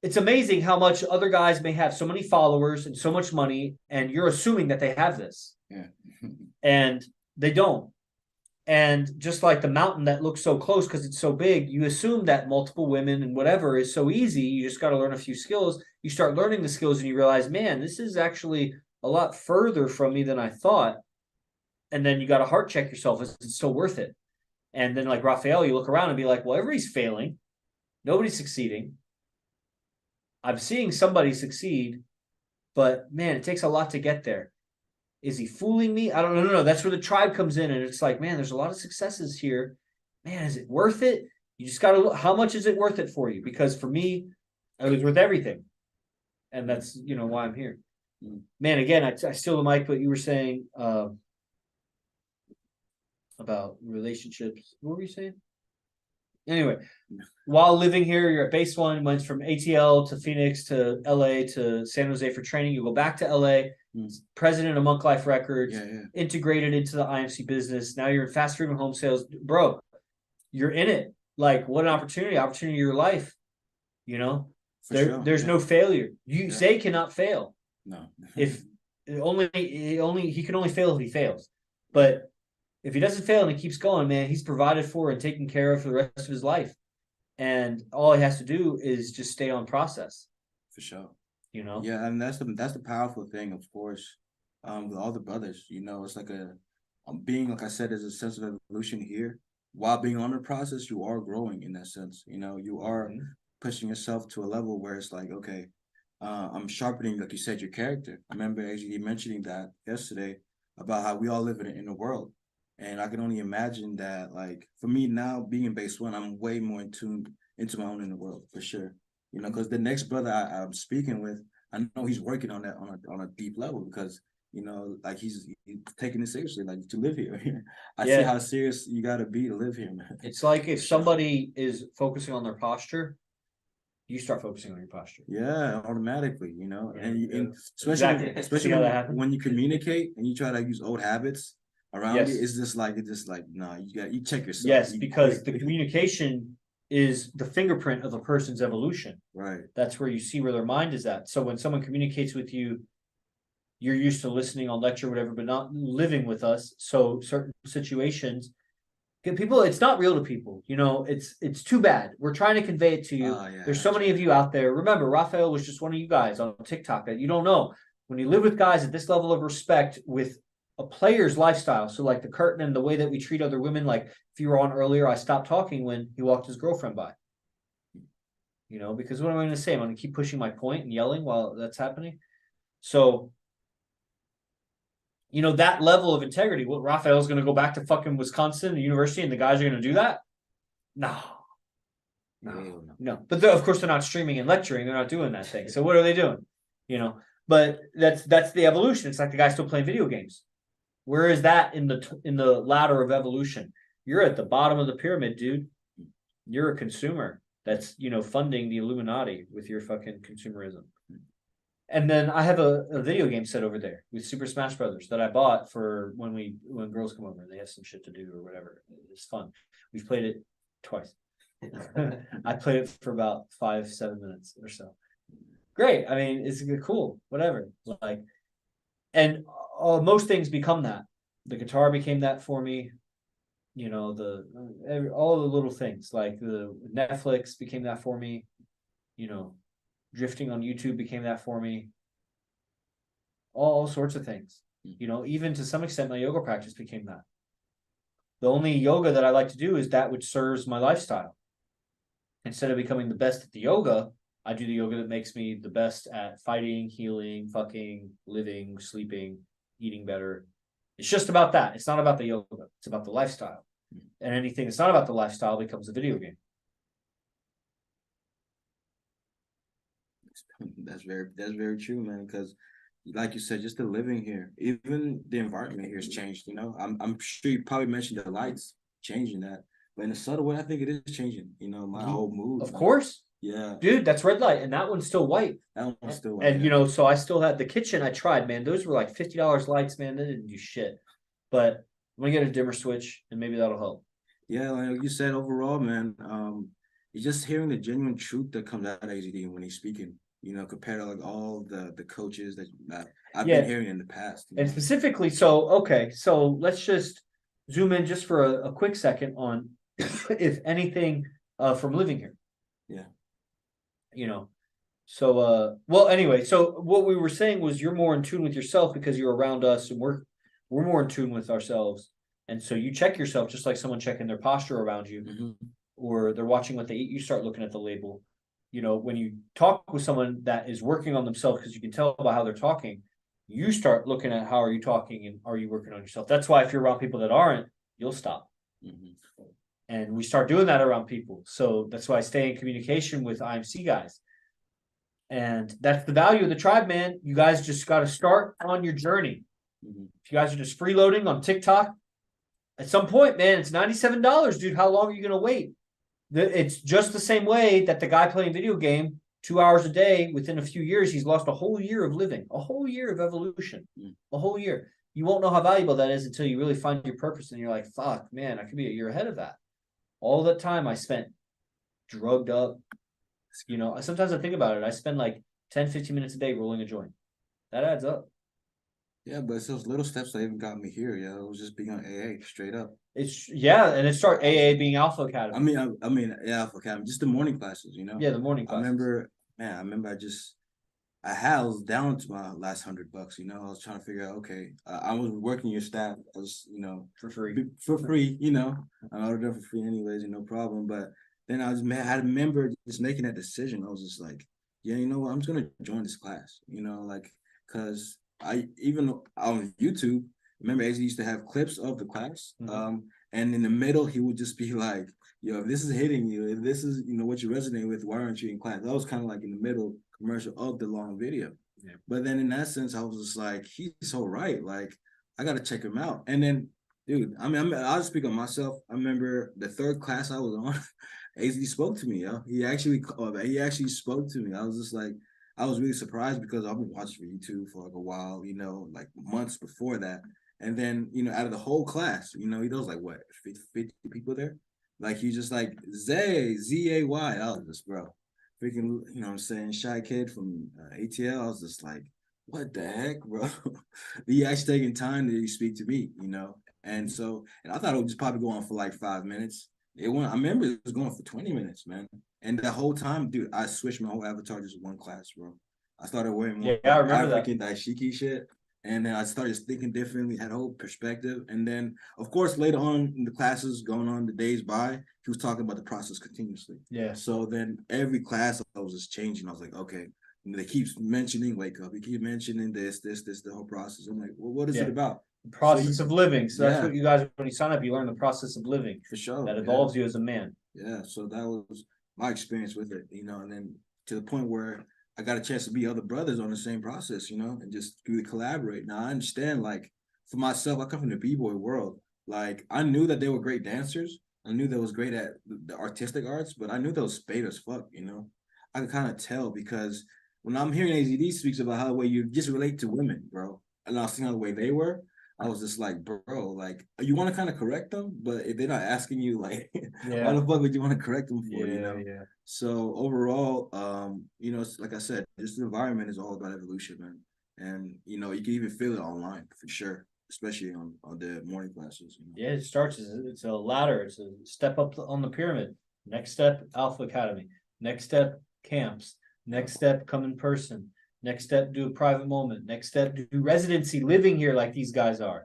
S1: it's amazing how much other guys may have so many followers and so much money, and you're assuming that they have this.
S4: Yeah.
S1: And they don't. And just like the mountain that looks so close because it's so big, you assume that multiple women and whatever is so easy. You just got to learn a few skills. You start learning the skills and you realize, man, this is actually a lot further from me than I thought. And then you got to heart check yourself. Is it still worth it? And then like Rafael, you look around and be like, well, everybody's failing. Nobody's succeeding. I'm seeing somebody succeed, but man, it takes a lot to get there. Is he fooling me? I don't know. No. That's where the tribe comes in. And it's like, man, there's a lot of successes here. Man, is it worth it? You just got to look, how much is it worth it for you? Because for me, it was worth everything. And that's, why I'm here. Man, again, I steal the mic, but you were saying about relationships. What were you saying? Anyway, while living here, you're at Base One, went from ATL to Phoenix to LA to San Jose for training. You go back to LA, president of Monk Life Records, integrated into the IMC business. Now you're in fast food and home sales. Bro, you're in it. Like, what an opportunity of your life. There's no failure. You say cannot fail.
S4: No.
S1: If he can only fail if he fails. But if he doesn't fail and he keeps going, man, he's provided for and taken care of for the rest of his life. And all he has to do is just stay on process.
S4: For sure.
S1: Yeah,
S4: and that's the powerful thing, of course, with all the brothers. It's like being, like I said, there's a sense of evolution here. While being on the process, you are growing in that sense. You are pushing yourself to a level where it's like, okay, I'm sharpening, like you said, your character. I remember actually mentioning that yesterday about how we all live in a world. And I can only imagine that, like, for me now, being in base one, I'm way more in tune into my own inner world, for sure. You know, because the next brother I'm speaking with, I know he's working on that on a deep level because, you know, like he's taking it seriously, like to live here. I see
S1: Yeah.
S4: how serious you got to be to live here, man.
S1: It's like if somebody is focusing on their posture, you start focusing on your posture.
S4: Yeah, automatically, you know,
S1: Yeah,
S4: and,
S3: yeah.
S4: and especially
S1: Exactly.
S4: especially
S1: See how
S4: when,
S1: that happens?
S4: when you communicate and you try to use old habits around
S1: Yes.
S4: it, it's just like no, you check yourself.
S1: Yes,
S4: You
S1: because
S4: quick.
S1: the communication is the fingerprint of a person's evolution.
S4: Right.
S1: That's where you see where their mind is at. So when someone communicates with you, you're used to listening on lecture, whatever, but not living with us. So certain situations get people, it's not real to people. You know, it's too bad. We're trying to convey it to you.
S4: Yeah,
S1: There's so many of you out there. Remember, Rafael was just one of you guys on TikTok that you don't know. When you live with guys at this level of respect with a player's lifestyle, so like the curtain and the way that we treat other women, like if you were on earlier, I stopped talking when he walked his girlfriend by. You know, because what am I going to say? I'm going to keep pushing my point and yelling while that's happening. So, you know, that level of integrity. What, Rafael's going to go back to fucking Wisconsin, the university, and the guys are going to do that? No. No. But of course, they're not streaming and lecturing. They're not doing that thing. So what are they doing? You know, but that's the evolution. It's like the guy still playing video games. Where is that in the ladder of evolution? You're at the bottom of the pyramid, dude. You're a consumer that's, you know, funding the Illuminati with your fucking consumerism. And then I have a video game set over there with Super Smash Brothers that I bought for when girls come over and they have some shit to do or whatever. It's fun. We've played it twice. I played it for about 5-7 minutes or so. Great. I mean, it's cool. Whatever. Like, and most things become that. The guitar became that for me. You know, all the little things like the Netflix became that for me. You know, drifting on YouTube became that for me. All sorts of things. You know, even to some extent, my yoga practice became that. The only yoga that I like to do is that which serves my lifestyle. Instead of becoming the best at the yoga, I do the yoga that makes me the best at fighting, healing, fucking, living, sleeping, eating better. It's just about that. It's not about the yoga. It's about the lifestyle. And anything that's not about the lifestyle becomes a video game.
S4: That's very true, man. Because, like you said, just the living here, even the environment here has changed. You know, I'm sure you probably mentioned the lights changing that, but in a subtle way, I think it is changing. You know, my whole mood.
S1: Of course,
S4: yeah,
S1: dude, that's red light, and that one's still white.
S4: that one's still white.
S1: And you know, so I still had the kitchen. I tried, man. Those were like $50 lights, man. They didn't do shit. But I'm gonna get a dimmer switch, and maybe that'll help.
S4: Yeah, like you said, overall, man, you're just hearing the genuine truth that comes out of AZD when he's speaking. You know, compared to like all the coaches that I've been hearing in the past.
S1: And specifically, so let's just zoom in just for a quick second on, if anything, from living here.
S4: Yeah.
S1: You know, so well, anyway, so what we were saying was you're more in tune with yourself because you're around us, and we're more in tune with ourselves. And so you check yourself just like someone checking their posture around you, or they're watching what they eat. You start looking at the label. You know, when you talk with someone that is working on themselves, because you can tell by how they're talking, you start looking at how are you talking and are you working on yourself. That's why if you're around people that aren't, you'll stop. And we start doing that around people. So that's why I stay in communication with IMC guys. And that's the value of the tribe, man. You guys just got to start on your journey. If you guys are just freeloading on TikTok, at some point, man, it's $97, dude. How long are you going to wait? It's just the same way that the guy playing video game 2 hours a day, within a few years, he's lost a whole year of living, a whole year of evolution, a whole year. You won't know how valuable that is until you really find your purpose and you're like, fuck, man, I could be a year ahead of that. All the time I spent drugged up, you know, sometimes I think about it. I spend like 10, 15 minutes a day rolling a joint. That adds up.
S4: Yeah, but it's those little steps that even got me here. Yeah, it was just being on AA straight up.
S1: It's and it started AA being Alpha Academy.
S4: I mean, yeah, Alpha Academy, just the morning classes, you know.
S1: Yeah, the morning classes.
S4: I remember I was down to my last $100, you know. I was trying to figure out, okay, I was working your staff as, you know,
S1: for free,
S4: you know. I ordered them for free anyways, and no problem. But then I had to remember just making that decision. I was just like, yeah, you know what, I'm just gonna join this class, you know, like, cause I even on YouTube, remember AZ used to have clips of the class. And in the middle, he would just be like, yo, if this is hitting you, if this is, you know, what you resonate with, why aren't you in class? That was kind of like in the middle commercial of the long video.
S1: Yeah.
S4: But then in that sense, I was just like, he's so right. Like, I gotta check him out. And then, dude, I mean, I'll speak on myself. I remember the third class I was on, AZ spoke to me, yo. He actually spoke to me. I was just like, I was really surprised because I've been watching for YouTube for like a while, you know, like months before that. And then, you know, out of the whole class, you know, he knows like what, 50 people there? Like, he's just like, Z-A-Y. I was just, bro, freaking, you know what I'm saying, shy kid from ATL. I was just like, what the heck, bro? He actually taking time to speak to me, you know? And so, and I thought it would just probably go on for like 5 minutes. It went, I remember it was going for 20 minutes, man. And the whole time, dude, I switched my whole avatar just one class, bro. I started wearing more
S1: Yeah, I remember that.
S4: African daishiki shit. And then I started thinking differently, had a whole perspective. And then, of course, later on in the classes, going on the days by, he was talking about the process continuously.
S1: Yeah.
S4: So then every class I was just changing. I was like, okay, and they keep mentioning wake up. He keep mentioning this, the whole process. I'm like, well, what is it about?
S1: The process of living. So that's
S4: yeah.
S1: what you guys, when you sign up, you learn the process of living
S4: For sure.
S1: that evolves you as a man.
S4: Yeah. So that was my experience with it, you know, and then to the point where I got a chance to be other brothers on the same process, you know, and just really collaborate. Now I understand, like, for myself, I come from the b-boy world. Like, I knew that they were great dancers. I knew they was great at the artistic arts, but I knew they was spade as fuck, you know. I could kind of tell because when I'm hearing AZD speaks about how the way you just relate to women, bro, and I was seeing how the way they were, I was just like, bro, like, you want to kind of correct them, but if they're not asking you, like, why the fuck would you want to correct them for, you know?
S1: Yeah.
S4: So overall, you know, like I said, this environment is all about evolution, man. And you know, you can even feel it online for sure, especially on the morning classes. You know?
S1: Yeah, it starts as it's a ladder. It's a step up on the pyramid. Next step, Alpha Academy. Next step, camps. Next step, come in person. Next step, do a private moment. Next step, do residency, living here like these guys are.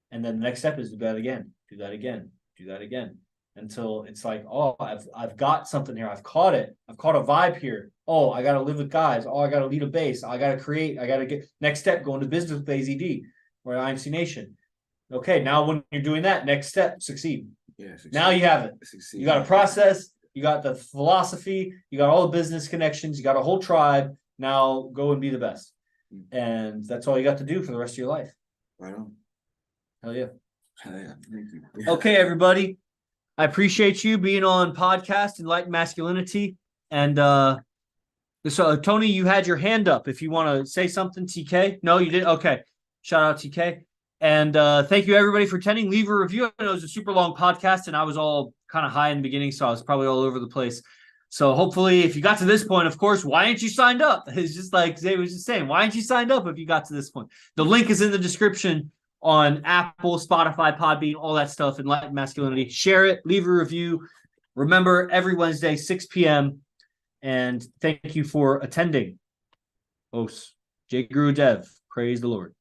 S1: And then the next step is do that again, do that again, do that again. Until it's like, oh, I've got something here. I've caught it. I've caught a vibe here. Oh, I gotta live with guys. Oh, I gotta lead a base. I gotta create. I gotta get next step, go into business with AZD or IMC Nation. Okay, now when you're doing that, next step, succeed.
S4: Yeah. Succeed.
S1: Now you have it.
S4: Succeed.
S1: You got a process, you got the philosophy, you got all the business connections, you got a whole tribe. Now go and be the best. And that's all you got to do for the rest of your life.
S4: Right on.
S1: Hell yeah.
S4: Hell yeah. Thank you.
S1: Okay, everybody. I appreciate you being on podcast Enlightened Masculinity. And so Tony, you had your hand up. If you want to say something, TK. No, you didn't. Okay. Shout out TK. And thank you everybody for attending. Leave a review. I know it was a super long podcast and I was all kind of high in the beginning, so I was probably all over the place. So hopefully if you got to this point, of course, why aren't you signed up? It's just like Zay was just saying, why aren't you signed up if you got to this point? The link is in the description on Apple, Spotify, Podbean, all that stuff, Enlightened Masculinity. Share it, leave a review. Remember, every Wednesday, 6 p.m. And thank you for attending. Os, J. Guru Dev, praise the Lord.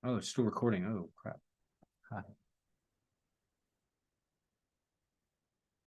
S1: Oh, it's still recording. Oh, crap. Hi.